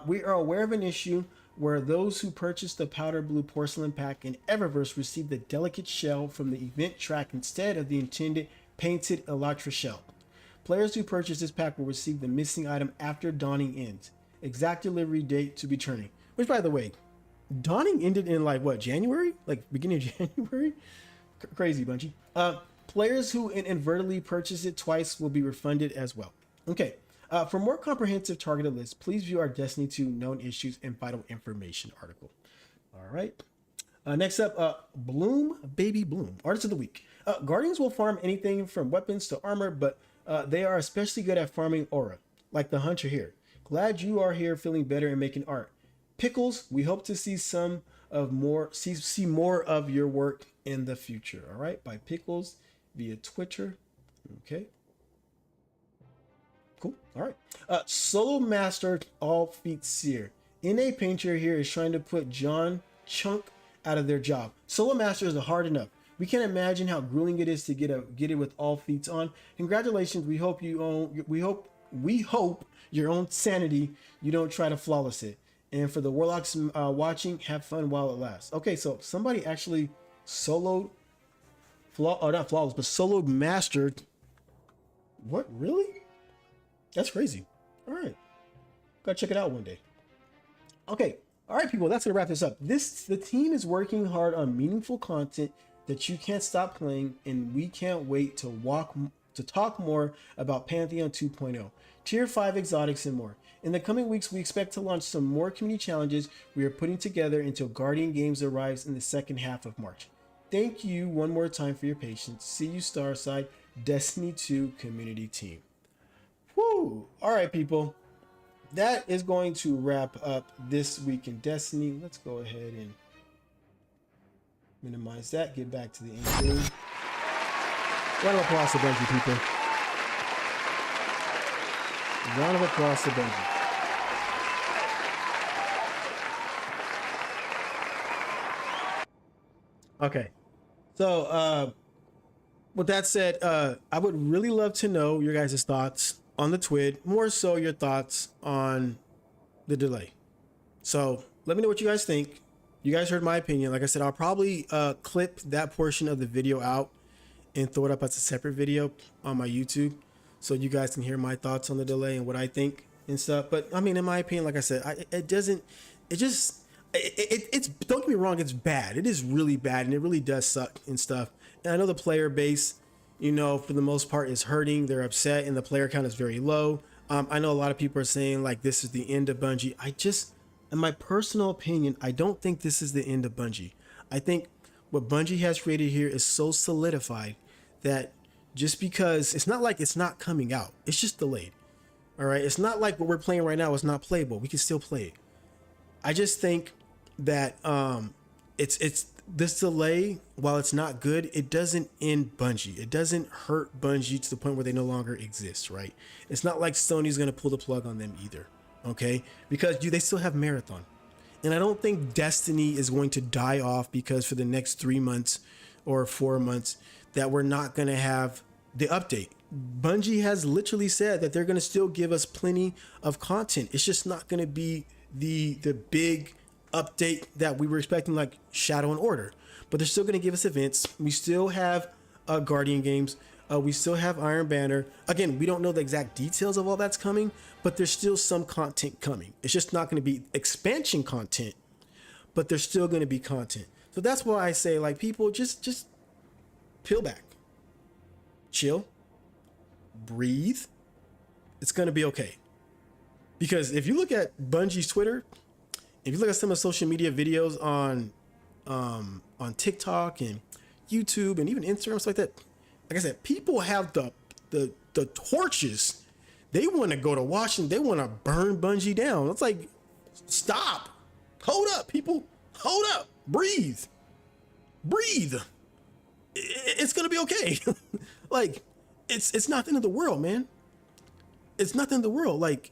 We are aware of an issue where those who purchased the powder blue porcelain pack in Eververse received the delicate shell from the event track instead of the intended painted Elytra shell. Players who purchase this pack will receive the missing item after dawning ends. Exact delivery date to be turning. Which, by the way, dawning ended in like what, January? Like beginning of January? Crazy, Bungie. Players who inadvertently purchase it twice will be refunded as well. Okay. For more comprehensive targeted lists, please view our Destiny 2 known issues and vital information article. All right. Next up, Bloom, Baby Bloom, Artist of the Week. Guardians will farm anything from weapons to armor, but they are especially good at farming aura, like the Hunter here. Glad you are here feeling better and making art. Pickles, we hope to see see more of your work in the future. All right, by Pickles via Twitter. Okay. Cool. All right. Solo Master All Feet Seer. NA Painter here is trying to put John Chunk out of their job. Solo Masters are hard enough. We can't imagine how grueling it is to get it with all feats on. Congratulations. We hope your own sanity. You don't try to flawless it. And for the Warlocks watching, have fun while it lasts. Okay, so somebody actually soloed, not flawless, but soloed mastered. What, really? That's crazy. All right. Gotta check it out one day. Okay. All right, people, that's gonna wrap this up. The team is working hard on meaningful content that you can't stop playing, and we can't wait to talk more about Pantheon 2.0, Tier 5 exotics, and more. In the coming weeks, we expect to launch some more community challenges we are putting together until Guardian Games arrives in the second half of March. Thank you one more time for your patience. See you Starside, Destiny 2 community team. Woo! All right, people. That is going to wrap up this week in Destiny. Let's go ahead and minimize that. Get back to the end game. Round of applause to Bungie, people. Round of applause to Bungie. Okay. So, with that said, I would really love to know your guys' thoughts on the TWID, more so your thoughts on the delay. So let me know what you guys think. You guys heard my opinion. Like I said, I'll probably clip that portion of the video out and throw it up as a separate video on my YouTube, so you guys can hear my thoughts on the delay and what I think and stuff. But I mean, in my opinion, like I said, it's don't get me wrong, it's bad. It is really bad, and it really does suck and stuff. And I know the player base, for the most part, is hurting. They're upset, and the player count is very low. I know a lot of people are saying like this is the end of Bungie. In my personal opinion, I don't think this is the end of Bungie. I think what Bungie has created here is so solidified that just because it's not like it's not coming out, it's just delayed. All right. It's not like what we're playing right now is not playable. We can still play it. I just think that it's this delay, while it's not good, it doesn't end Bungie. It doesn't hurt Bungie to the point where they no longer exist, right? It's not like Sony's gonna pull the plug on them either. Okay, because they still have Marathon, and I don't think Destiny is going to die off because for the next 3 months or 4 months that we're not going to have the update. Bungie has literally said that they're going to still give us plenty of content. It's just not going to be the big update that we were expecting, like Shadow and Order, but they're still going to give us events. We still have Guardian games. We still have Iron Banner. Again, we don't know the exact details of all that's coming, but there's still some content coming. It's just not going to be expansion content, but there's still going to be content. So that's why I say, like, people just peel back, chill, breathe. It's going to be okay. Because if you look at Bungie's Twitter, if you look at some of the social media videos on TikTok and YouTube and even Instagram, stuff like that, like I said, people have the torches. They want to go to Washington. They want to burn Bungie down. It's like, stop. Hold up, people. Hold up. Breathe. It's going to be okay. Like, it's not the end of the world, man. It's not the end of the world. Like,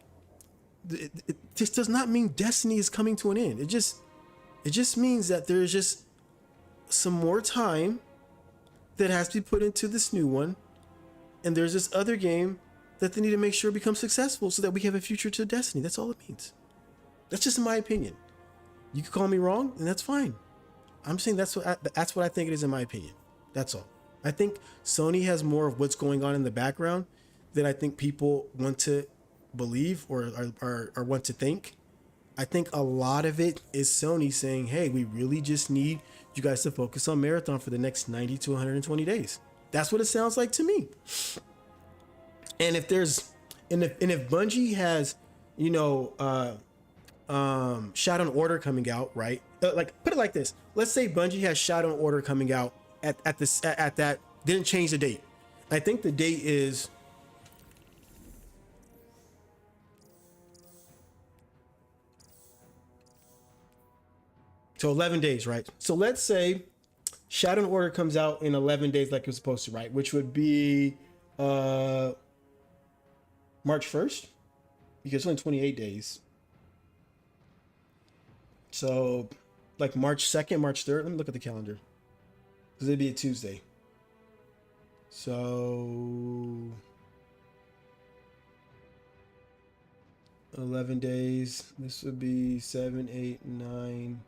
it just does not mean Destiny is coming to an end. It just means that there's just some more time that has to be put into this new one, and there's this other game that they need to make sure becomes successful so that we have a future to Destiny. That's all it means. That's just my opinion. You can call me wrong, and that's fine. I'm saying that's what I think it is in my opinion. That's all. I think Sony has more of what's going on in the background than I think people want to believe or want to think. I think a lot of it is Sony saying, hey, we really just need you guys to focus on Marathon for the next 90 to 120 days. That's what it sounds like to me. And if Bungie has, Shadow and Order coming out, right? Like, put it like this. Let's say Bungie has Shadow and Order coming out at that, didn't change the date. I think the date is so 11 days, right? So let's say Shadow and Order comes out in 11 days like it was supposed to, right? Which would be March 1st, because it's only 28 days. So like March 2nd, March 3rd. Let me look at the calendar, because it'd be a Tuesday. So 11 days. This would be 7, 8, 9,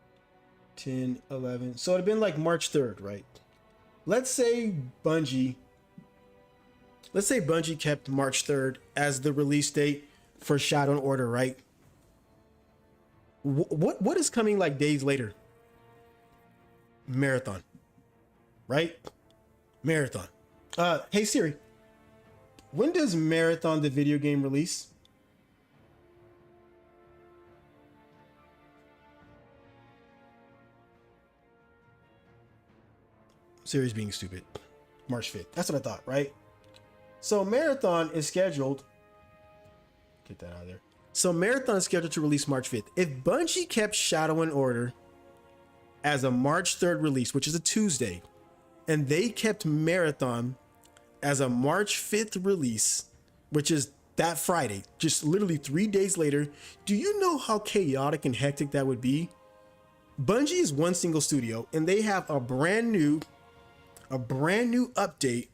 10, 11. So it'd been like March 3rd, right? Let's say Bungie kept March 3rd as the release date for Shadow and Order, right? What is coming like days later? Marathon, right? Marathon. Hey Siri, when does Marathon the video game release? Siri's being stupid. March 5th. That's what I thought, right? So Marathon is scheduled. Get that out of there. So Marathon is scheduled to release March 5th. If Bungie kept Shadow and Order as a March 3rd release, which is a Tuesday, and they kept Marathon as a March 5th release, which is that Friday, just literally 3 days later, do you know how chaotic and hectic that would be? Bungie is one single studio, and they have a brand new update,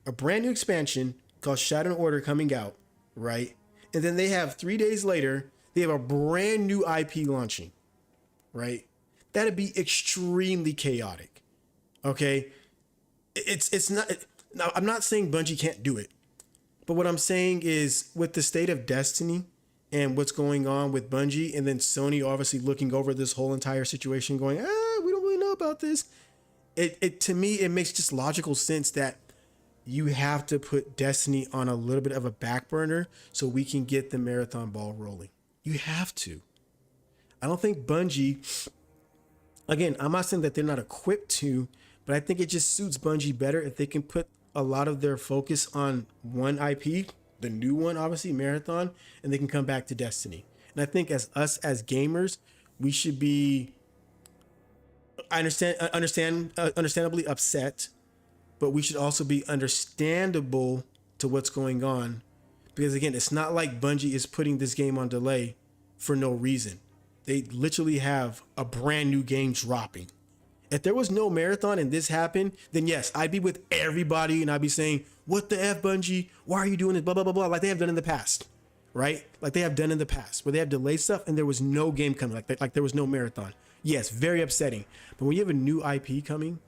a brand new expansion called Shadow and Order coming out, right? And then they have 3 days later, They have a brand new IP launching, right? That'd be extremely chaotic. Okay, it's not. Now, I'm not saying Bungie can't do it, but what I'm saying is with the state of Destiny and what's going on with Bungie, and then Sony obviously looking over this whole entire situation, going, we don't really know about this. It to me, it makes just logical sense that you have to put Destiny on a little bit of a back burner so we can get the marathon ball rolling. You have to. I don't think Bungie, again, I'm not saying that they're not equipped to, but I think it just suits Bungie better if they can put a lot of their focus on one IP, the new one, obviously, Marathon, and they can come back to Destiny. And I think as us as gamers, we should be, understandably upset, but we should also be understandable to what's going on. Because again, it's not like Bungie is putting this game on delay for no reason. They literally have a brand new game dropping. If there was no marathon and this happened, then yes, I'd be with everybody and I'd be saying, what the F, Bungie? Why are you doing this? Blah, blah, blah, blah. Like they have done in the past, right? Like they have done in the past where they have delayed stuff and there was no game coming, like there was no marathon. Yes, very upsetting. But when you have a new IP coming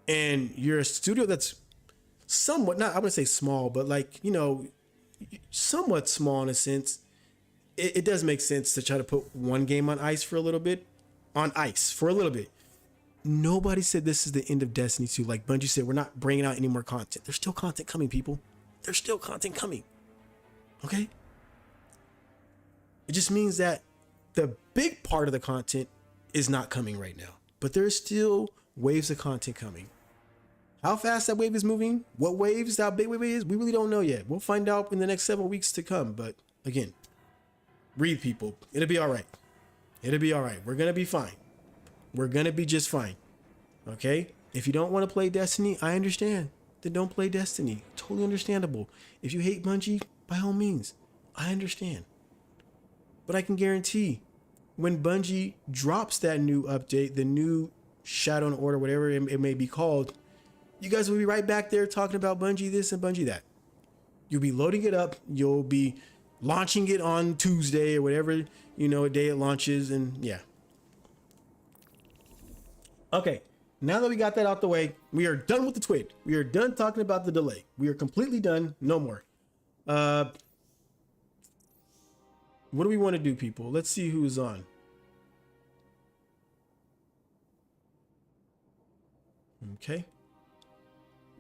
and you're a studio that's somewhat, not, I wouldn't say small, but like, you know, somewhat small in a sense, it does make sense to try to put one game on ice for a little bit. Nobody said this is the end of Destiny 2. Like Bungie said, we're not bringing out any more content. There's still content coming, people. There's still content coming. Okay? It just means that the big part of the content is not coming right now. But there's still waves of content coming. How fast that wave is moving, what waves, how big wave is, we really don't know yet. We'll find out in the next several weeks to come. But again, breathe, people. It'll be all right. It'll be all right. We're going to be fine. We're going to be just fine. Okay? If you don't want to play Destiny, I understand. Then don't play Destiny. Totally understandable. If you hate Bungie, by all means, I understand. But I can guarantee when Bungie drops that new update, the new Shadow and Order, whatever it may be called, you guys will be right back there talking about Bungie this and Bungie that. You'll be loading it up. You'll be launching it on Tuesday or whatever, you know, a day it launches. And yeah. Okay. Now that we got that out the way, we are done with the tweet. We are done talking about the delay. We are completely done. No more. What do we want to do, people? Let's see who's on. Okay.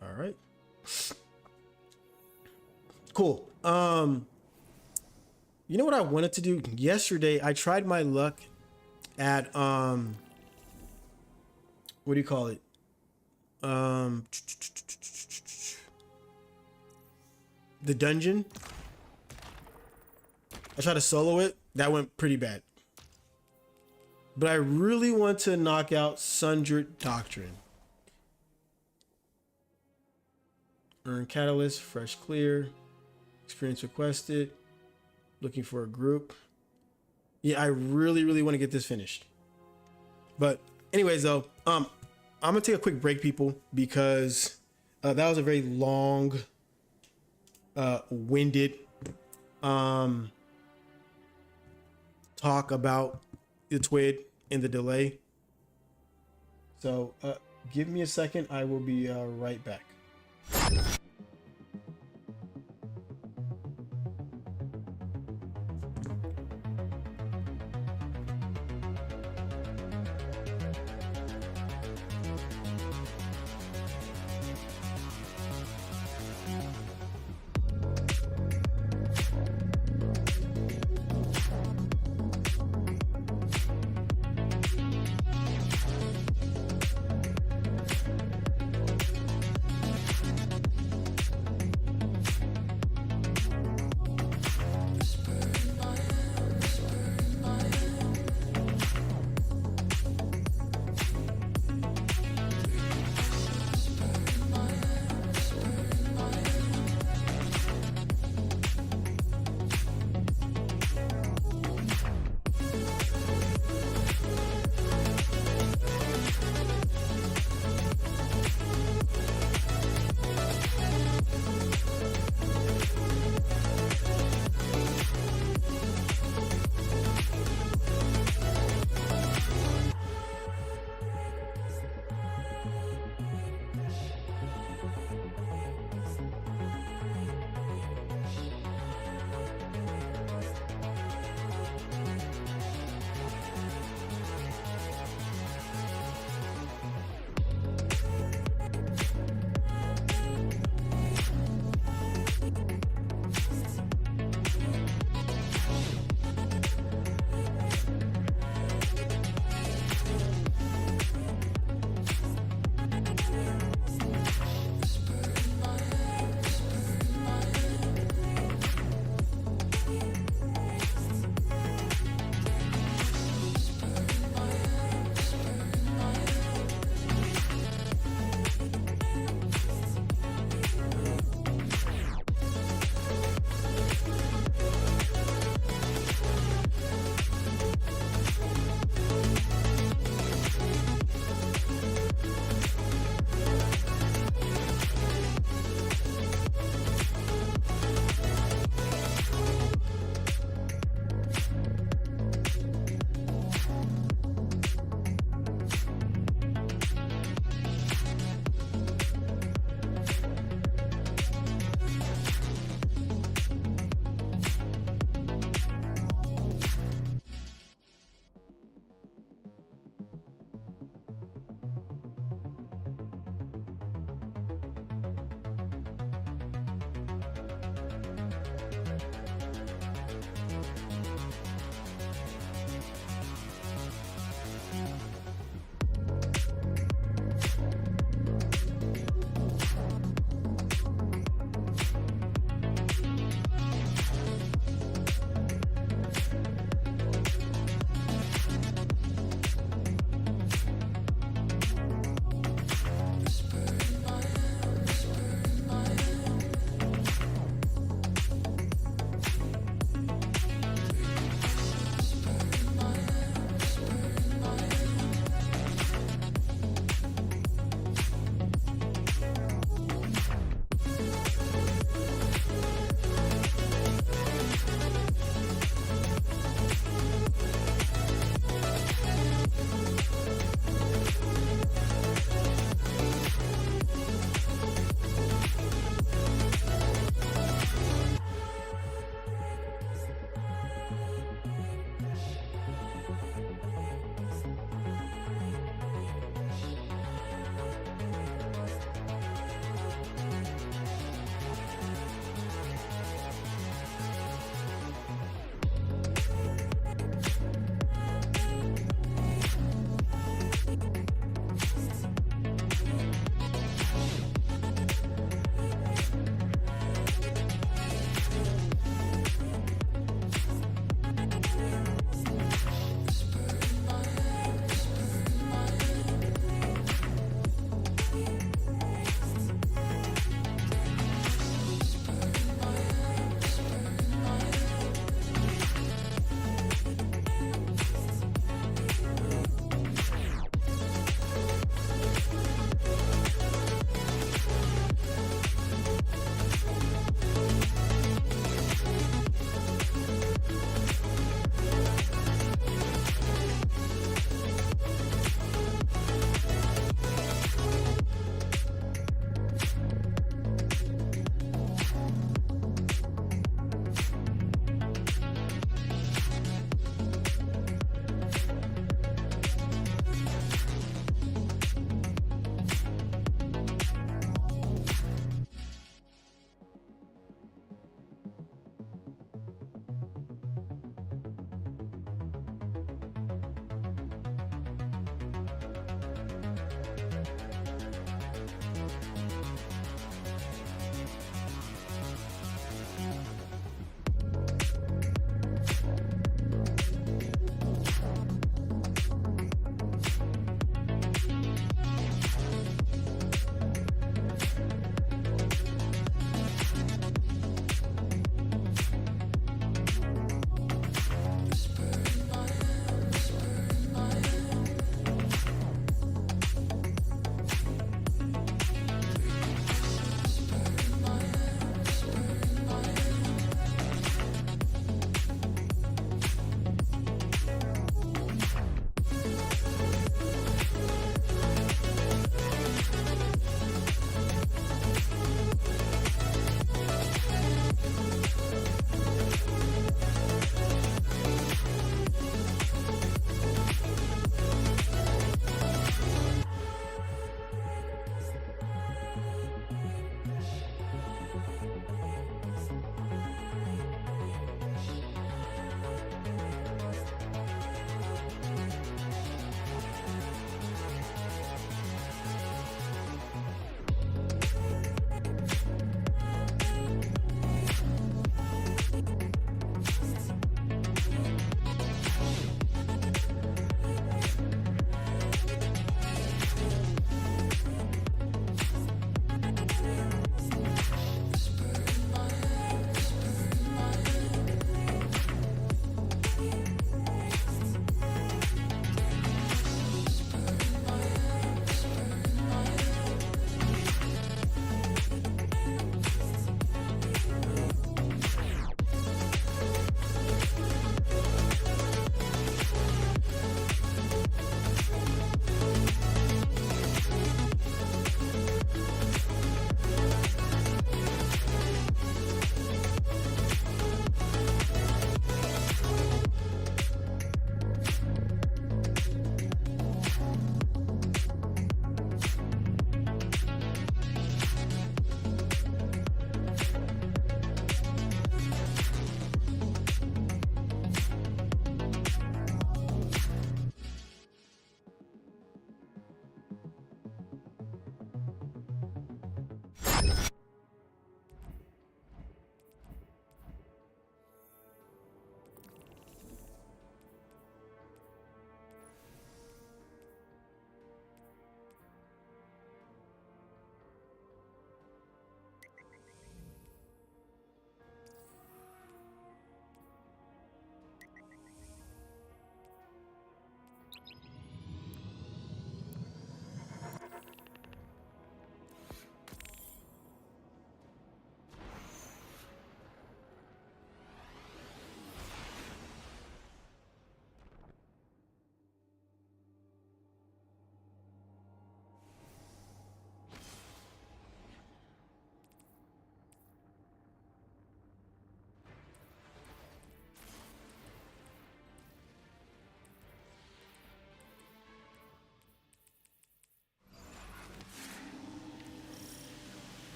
All right. Cool. You know what I wanted to do? Yesterday, I tried my luck at, what do you call it? The dungeon. I tried to solo it. That went pretty bad. But I really want to knock out Sundred Doctrine. Earn Catalyst, Fresh Clear, Experience Requested, looking for a group. Yeah, I really want to get this finished. But anyways, though, I'm gonna take a quick break, people, because that was a very long, winded talk about the TWID and the delay. So give me a second. I will be right back.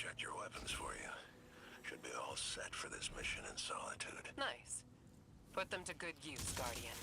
checked your weapons for you. Should be all set for this mission in solitude. Nice. Put them to good use, Guardian.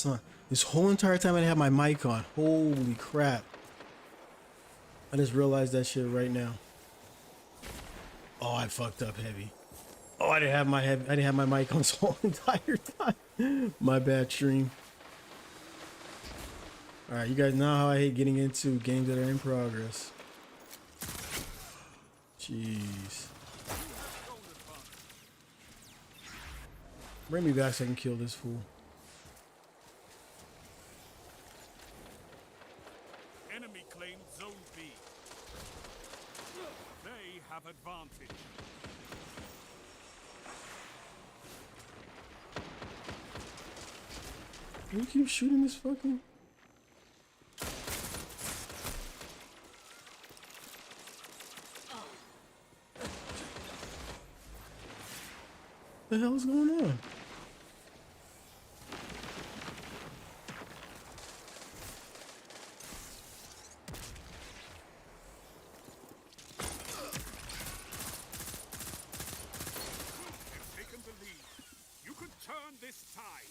son. This whole entire time I had my mic on. Holy crap. I just realized that shit right now. Oh, I fucked up heavy. Oh, I didn't have my mic on this whole entire time. My bad, stream. All right, you guys know how I hate getting into games that are in progress. Jeez. Bring me back so I can kill this fool. Enemy claimed Zone B. They have advantage. Can you keep shooting this fucking? What the hell is going on? They've taken the lead. You could turn this tide.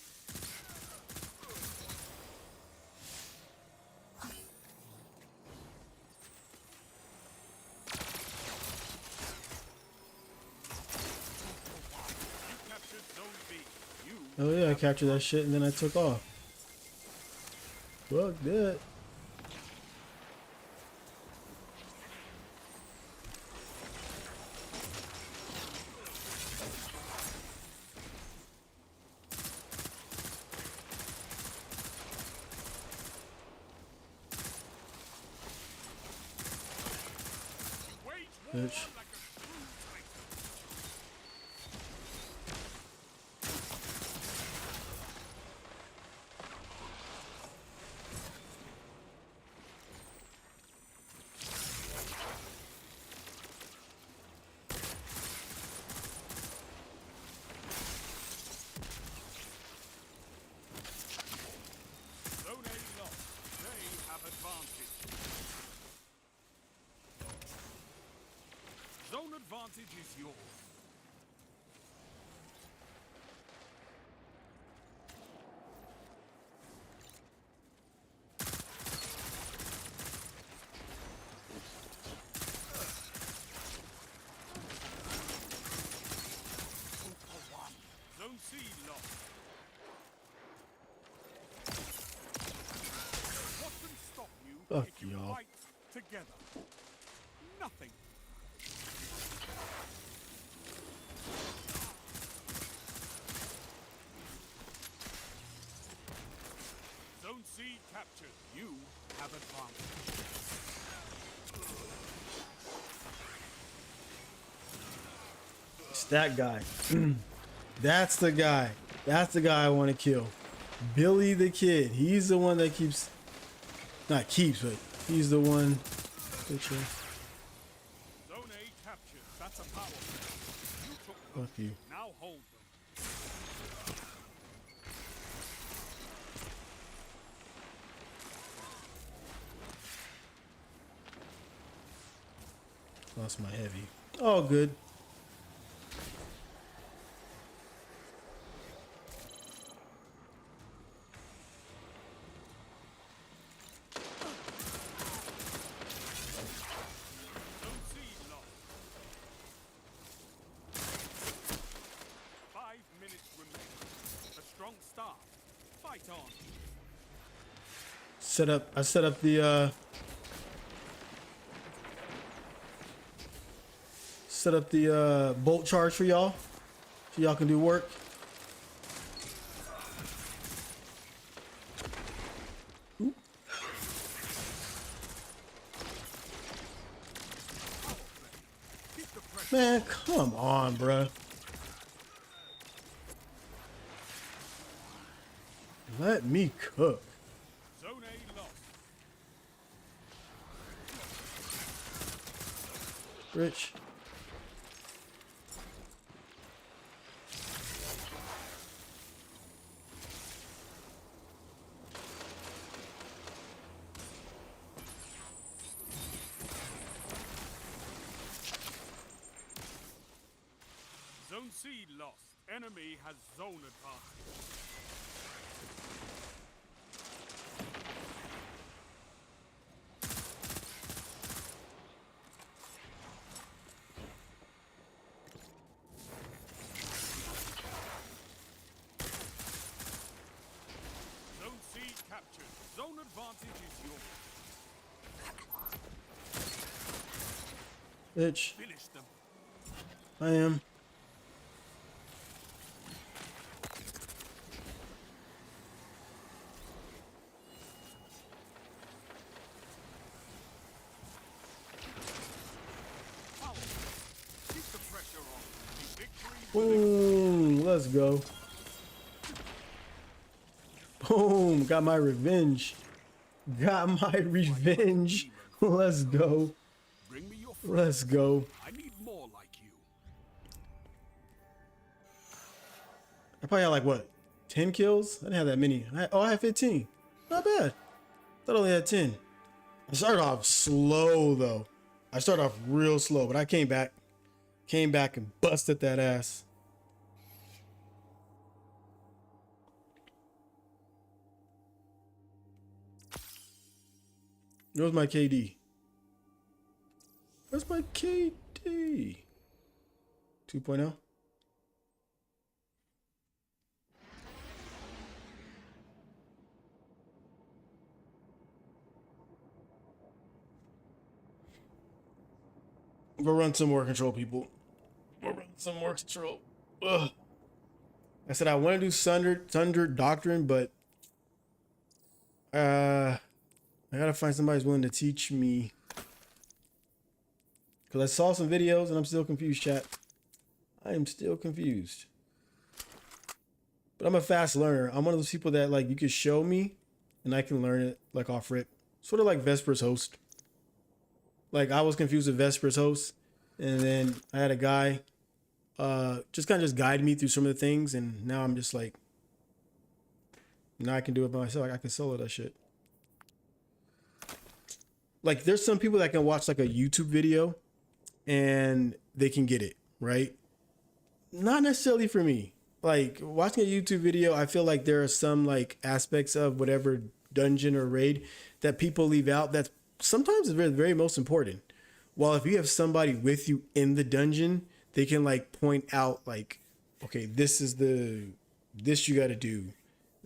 You captured Zone B. You Oh yeah, I captured that shit and then I took off. Fuck that. wage war Bitch. like a true fighter. Zone A lost. They have advantage. Zone advantage is yours. Zone C lost. What can stop you Fuck if you y'all. fight together? Nothing. Zone C captured. You have advantage. It's that guy. That's the guy. That's the guy I want to kill. Billy the Kid. He's the one that keeps, not keeps, but he's the one. Picture. Zone A captured. That's a power play. You took them. Fuck you. Now hold them. Lost my heavy. All good. Zone C lost. 5 minutes remain. A strong start. Fight on. I set up the bolt charge for y'all so y'all can do work. Oop. Keep the pressure. Man, come on, bruh. Let me cook. Zone A lost. Rich. Zone C lost. Enemy has zone advantage. Bitch. Finish them. I am. Power. Keep the pressure on. The victory. Boom. Let's go. Boom. Got my revenge. Got my revenge. Let's go. Bring me your friend. Let's go. I need more like you. I probably had like what? 10 kills? I didn't have that many. I had 15. Not bad. Thought I only had 10. I started off slow though. I started off real slow, but I came back. Came back and busted that ass. Where's my KD? Where's my KD? 2.0? Go run some more control, people. Go run some more control. Ugh. I said I want to do Thunder Doctrine, but I gotta find somebody who's willing to teach me. Cause I saw some videos and I'm still confused, chat. I am still confused. But I'm a fast learner. I'm one of those people that like you could show me and I can learn it like off rip. Sort of like Vesper's host. Like I was confused with Vesper's host, and then I had a guy just kind of just guide me through some of the things, and now I'm just like, now I can do it by myself. Like I can solo that shit. Like there's some people that can watch like a YouTube video and they can get it, right? Not necessarily for me. Like watching a YouTube video, I feel like there are some like aspects of whatever dungeon or raid that people leave out that sometimes is very, very most important. While if you have somebody with you in the dungeon, they can like point out like, okay, this you got to do.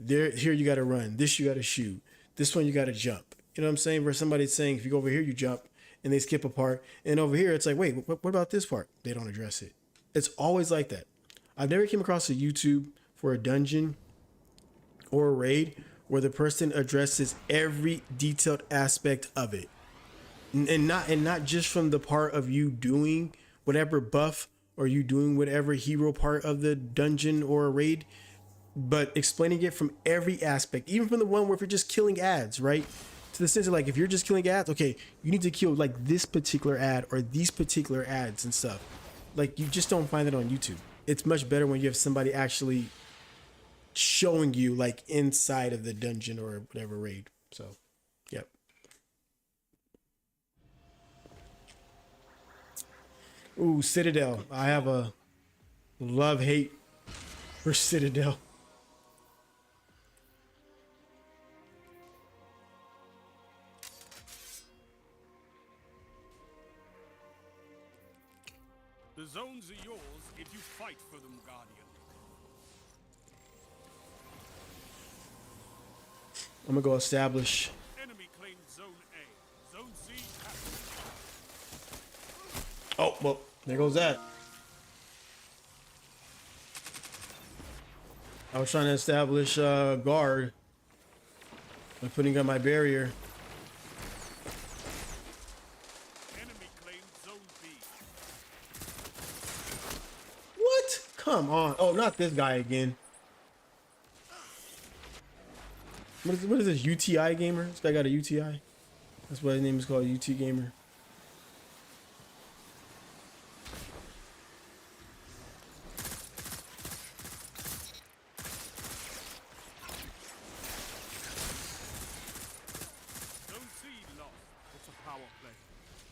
Here you got to run. This you got to shoot. This one you got to jump. You know what I'm saying? Where somebody's saying, if you go over here, you jump, and they skip a part. And over here, it's like, wait, what about this part? They don't address it. It's always like that. I've never came across a YouTube for a dungeon or a raid where the person addresses every detailed aspect of it. And not just from the part of you doing whatever buff or you doing whatever hero part of the dungeon or a raid, but explaining it from every aspect, even from the one where if you're just killing ads, right? To the sense of like, if you're just killing ads, okay, you need to kill like this particular ad or these particular ads and stuff. Like you just don't find it on YouTube. It's much better when you have somebody actually showing you like inside of the dungeon or whatever raid. So, yep. Ooh, Citadel. I have a love-hate for Citadel. The zones are yours if you fight for them, Guardian. I'm gonna go establish. Enemy claimed Zone A. Zone C captured. Oh, well, there goes that. I was trying to establish guard by putting up my barrier. Enemy claimed Zone B. What? Come on. Oh, not this guy again. What is this, UTI gamer? This guy got a UTI? That's what his name is called, UT gamer. Zone C lost. It's a power play.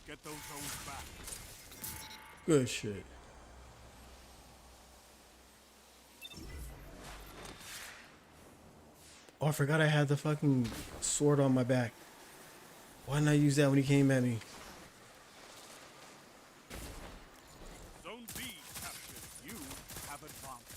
Get those zones back. Good shit. Oh, I forgot I had the fucking sword on my back. Why didn't I use that when he came at me? Zone B captured. You have advanced.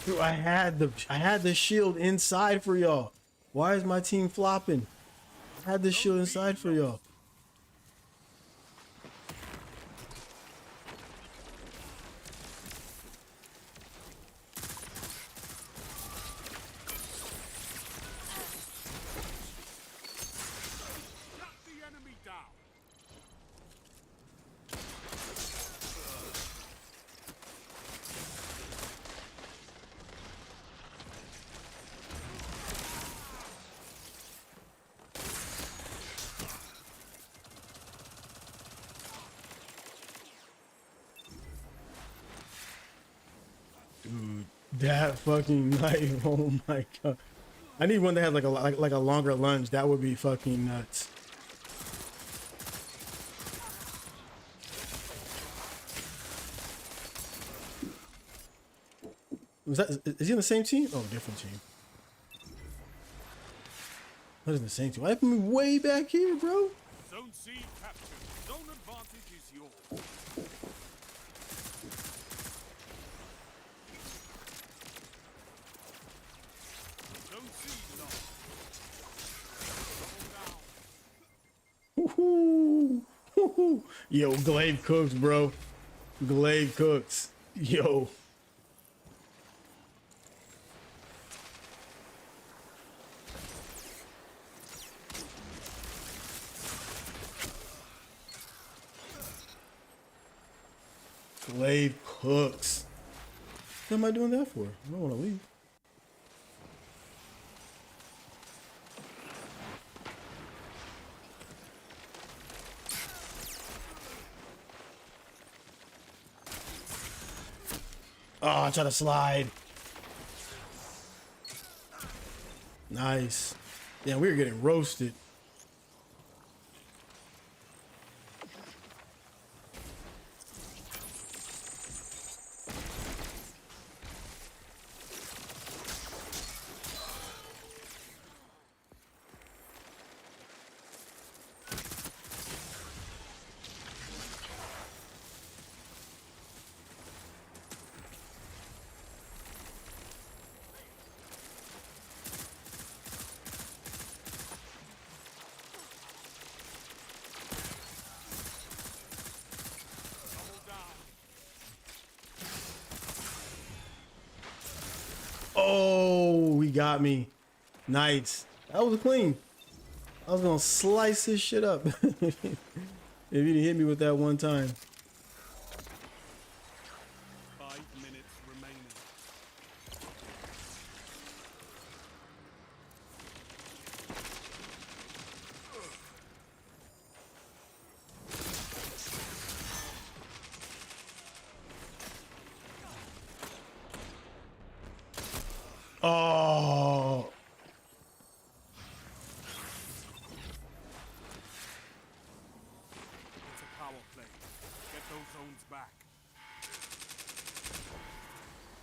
Dude, I had the shield inside for y'all. Why is my team flopping? I had the shield inside for y'all. Shut the enemy down. Dude, that fucking knife. Oh my god. I need one that has like a longer lunge. That would be fucking nuts. Is he on the same team? Oh, different team. What is the same team? Why put me way back here, bro? Zone C captured. Zone advantage is yours. Zone C lost. Double down. Woohoo! Woohoo! Yo, Glaive cooks, bro. Glaive cooks. Yo. Glaive cooks. What am I doing that for? I don't want to leave. Oh, I tried to slide. Nice. Yeah, we were getting roasted. Oh, he got me. Nice. That was clean. I was gonna slice his shit up if he didn't hit me with that one time. 5 minutes remaining. Oh, It's a power play. Get those zones back.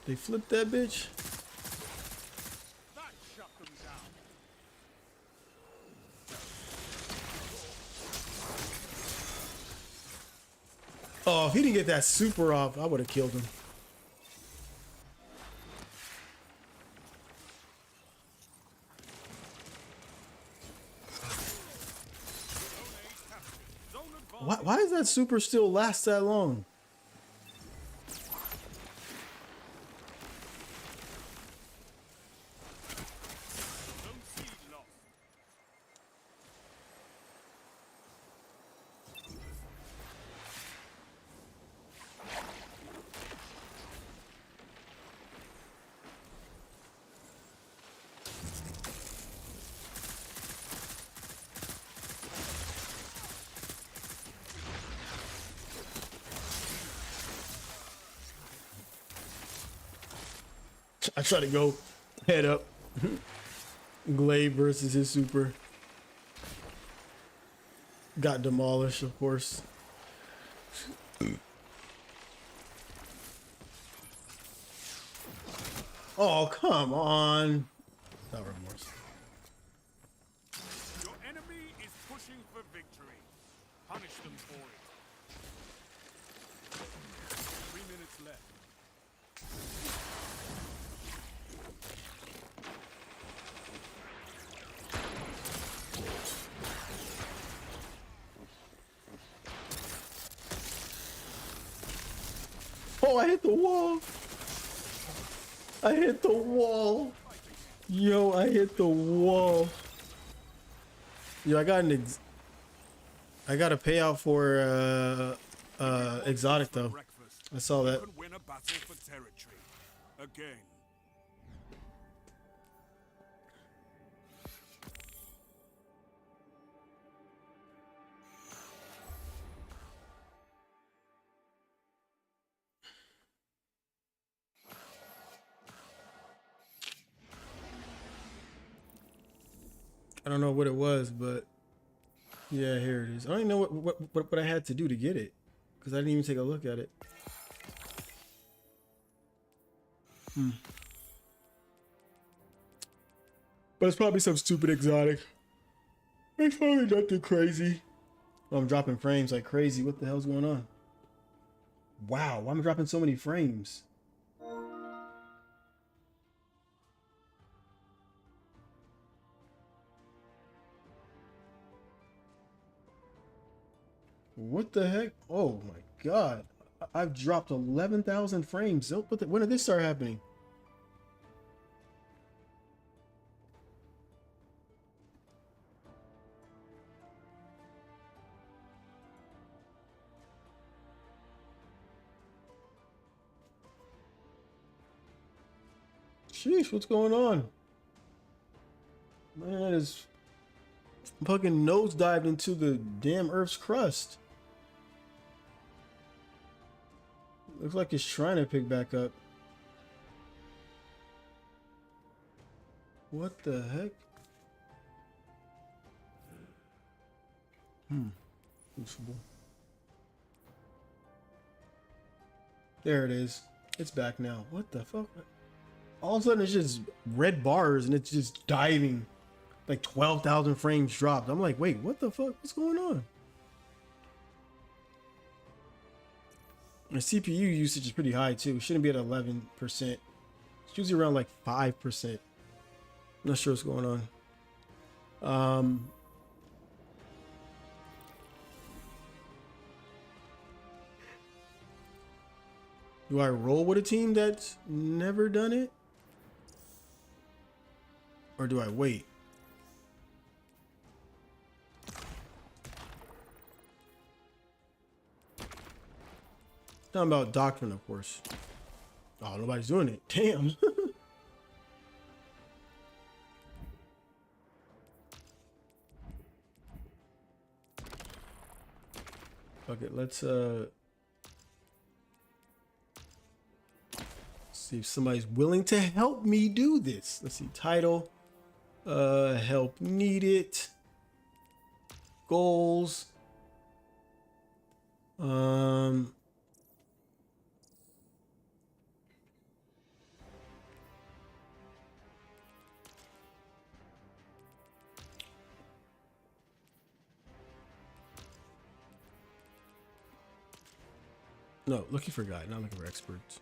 they flipped that bitch. That shut them down. Oh, if he didn't get that super off, I would have killed him. Zone advantage. Why does that super still last that long? Zone C lost. I try to go head up. Glaive versus his super. Got demolished, of course. Oh, come on. Not remorse. Your enemy is pushing for victory. Punish them for it. 3 minutes left. Oh, I hit the wall. I hit the wall. Yo, I hit the wall. Yo, I got a payout for exotic though. Breakfast. I saw that. You can win a battle for territory. Again. I don't know what it was, but yeah, here it is. I don't even know what I had to do to get it, because I didn't even take a look at it. But it's probably some stupid exotic. It's probably nothing crazy. Oh, I'm dropping frames like crazy. What the hell's going on? Wow, why am I dropping so many frames? What the heck? Oh my god. I've dropped 11,000 frames. When did this start happening? Sheesh, what's going on? Man, is fucking nosedived into the damn Earth's crust. Looks like it's trying to pick back up. What the heck? Useful. There it is. It's back now. What the fuck? All of a sudden it's just red bars and it's just diving. Like 12,000 frames dropped. I'm like, wait, what the fuck? What's going on? My CPU usage is pretty high too. It shouldn't be at 11%. It's usually around like 5%. I'm not sure what's going on. Do I roll with a team that's never done it? Or do I wait? Talking about doctrine, of course. Oh, nobody's doing it. Damn. Okay, let's see if somebody's willing to help me do this. Let's see, title, help needed, goals, no, looking for a guide, not looking for experts.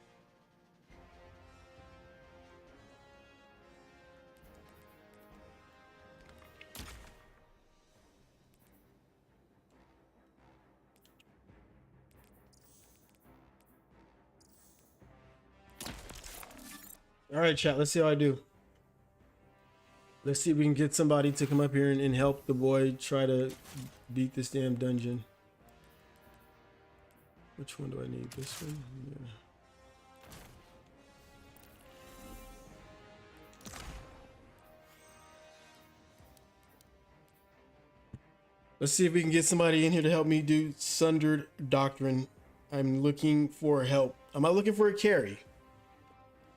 All right, chat, let's see how I do. Let's see if we can get somebody to come up here and help the boy try to beat this damn dungeon. Which one do I need? This one? Yeah. Let's see if we can get somebody in here to help me do Sundered Doctrine. I'm looking for help. I'm not looking for a carry.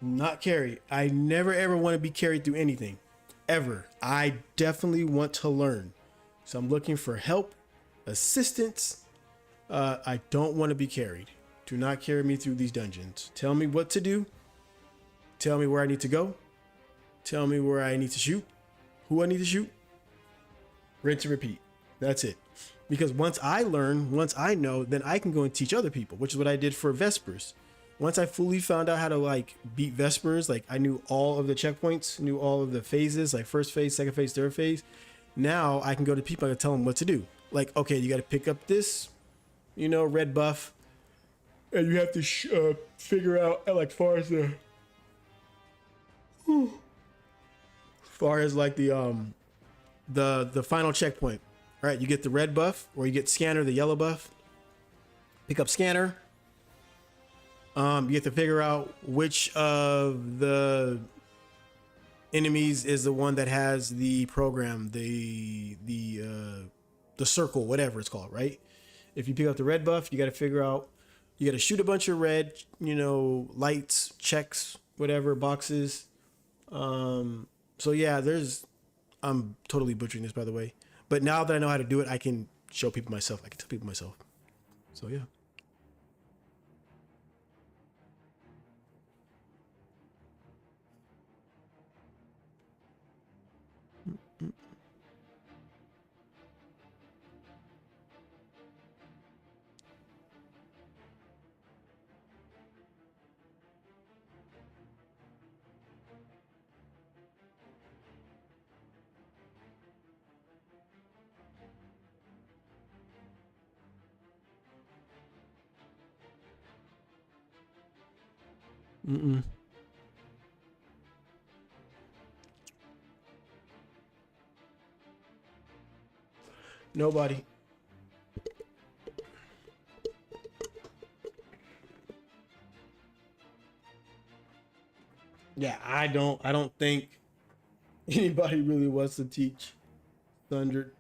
Not carry. I never ever want to be carried through anything. Ever. I definitely want to learn. So I'm looking for help, assistance. I don't want to be carried. Do not carry me through these dungeons. Tell me what to do. Tell me where I need to go. Tell me where I need to shoot. Who I need to shoot. Rinse and repeat. That's it. Because once I learn, once I know, then I can go and teach other people, which is what I did for Vespers. Once I fully found out how to like beat Vespers, like I knew all of the checkpoints, knew all of the phases, like first phase, second phase, third phase. Now I can go to people and tell them what to do. Like, okay, you got to pick up this, you know, red buff. and you have to figure out like far as like the final checkpoint. All right, you get the red buff or you get scanner, the yellow buff. Pick up scanner. You have to figure out which of the enemies is the one that has the program, the circle, whatever it's called, right? If you pick up the red buff, you got to figure out, you got to shoot a bunch of red, lights, checks, whatever, boxes. So yeah, I'm totally butchering this, by the way. But now that I know how to do it, I can show people myself. I can tell people myself. So yeah. Mm-mm. Nobody. Yeah, I don't think anybody really wants to teach Thunder.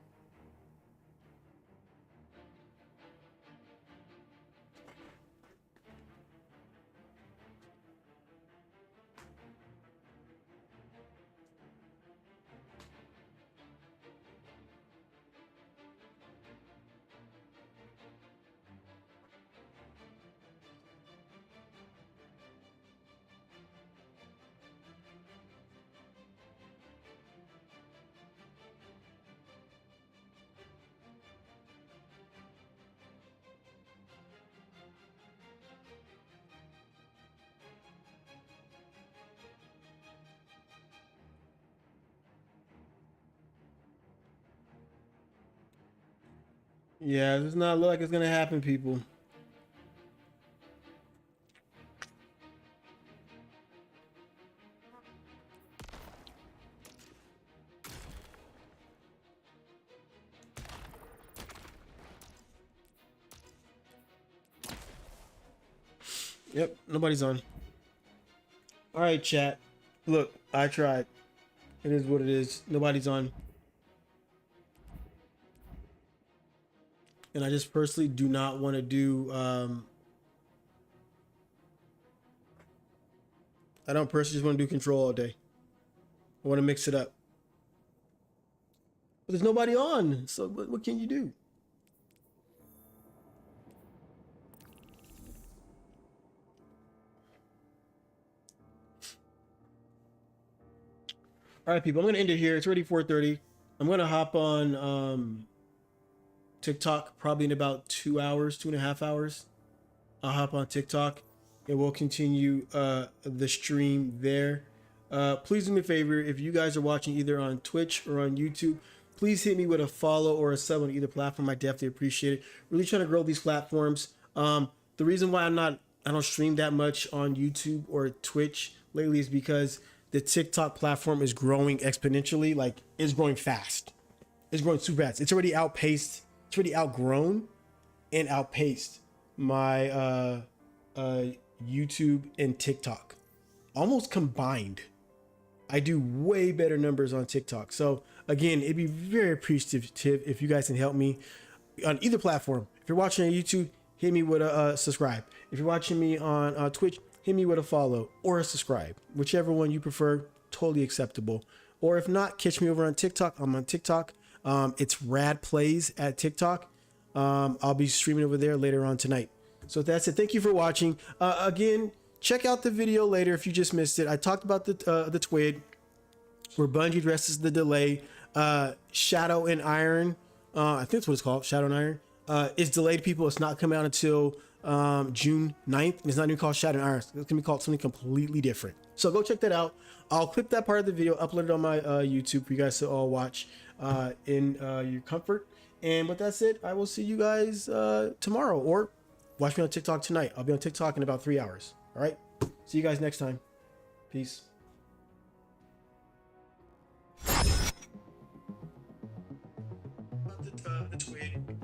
Yeah, it does not look like it's gonna happen, people. Yep, nobody's on. All right, chat. Look, I tried. It is what it is. Nobody's on. And I just personally do not want to do I don't personally just want to do control all day. I want to mix it up. But there's nobody on, so what can you do? All right, people, I'm gonna end it here. It's already 4:30. I'm gonna hop on TikTok probably in about 2 hours, 2.5 hours. I'll hop on TikTok and we'll continue the stream there. Please do me a favor, if you guys are watching either on Twitch or on YouTube, please hit me with a follow or a sub on either platform. I definitely appreciate it. Really trying to grow these platforms. The reason why I don't stream that much on YouTube or Twitch lately is because the TikTok platform is growing exponentially. Like, it's growing fast. It's growing super fast. It's already outpaced. It's already outgrown and outpaced my YouTube and TikTok. Almost combined. I do way better numbers on TikTok. So again, it'd be very appreciative if you guys can help me on either platform. If you're watching on YouTube, hit me with a subscribe. If you're watching me on Twitch, hit me with a follow or a subscribe. Whichever one you prefer, totally acceptable. Or if not, catch me over on TikTok. I'm on TikTok. It's iraadplays at TikTok. I'll be streaming over there later on tonight. So that's it. Thank you for watching. Again, check out the video later if you just missed it. I talked about the TWID where Bungie addresses the delay. Shadow and Iron, I think that's what it's called, Shadow and Iron, is delayed, people. It's not coming out until June 9th. And it's not even called Shadow and Iron. It's going to be called something completely different. So go check that out. I'll clip that part of the video, upload it on my YouTube for you guys to all watch in your comfort. And with that said, I will see you guys tomorrow or watch me on TikTok tonight. I'll be on TikTok in about 3 hours. All right. See you guys next time. Peace. The tweet.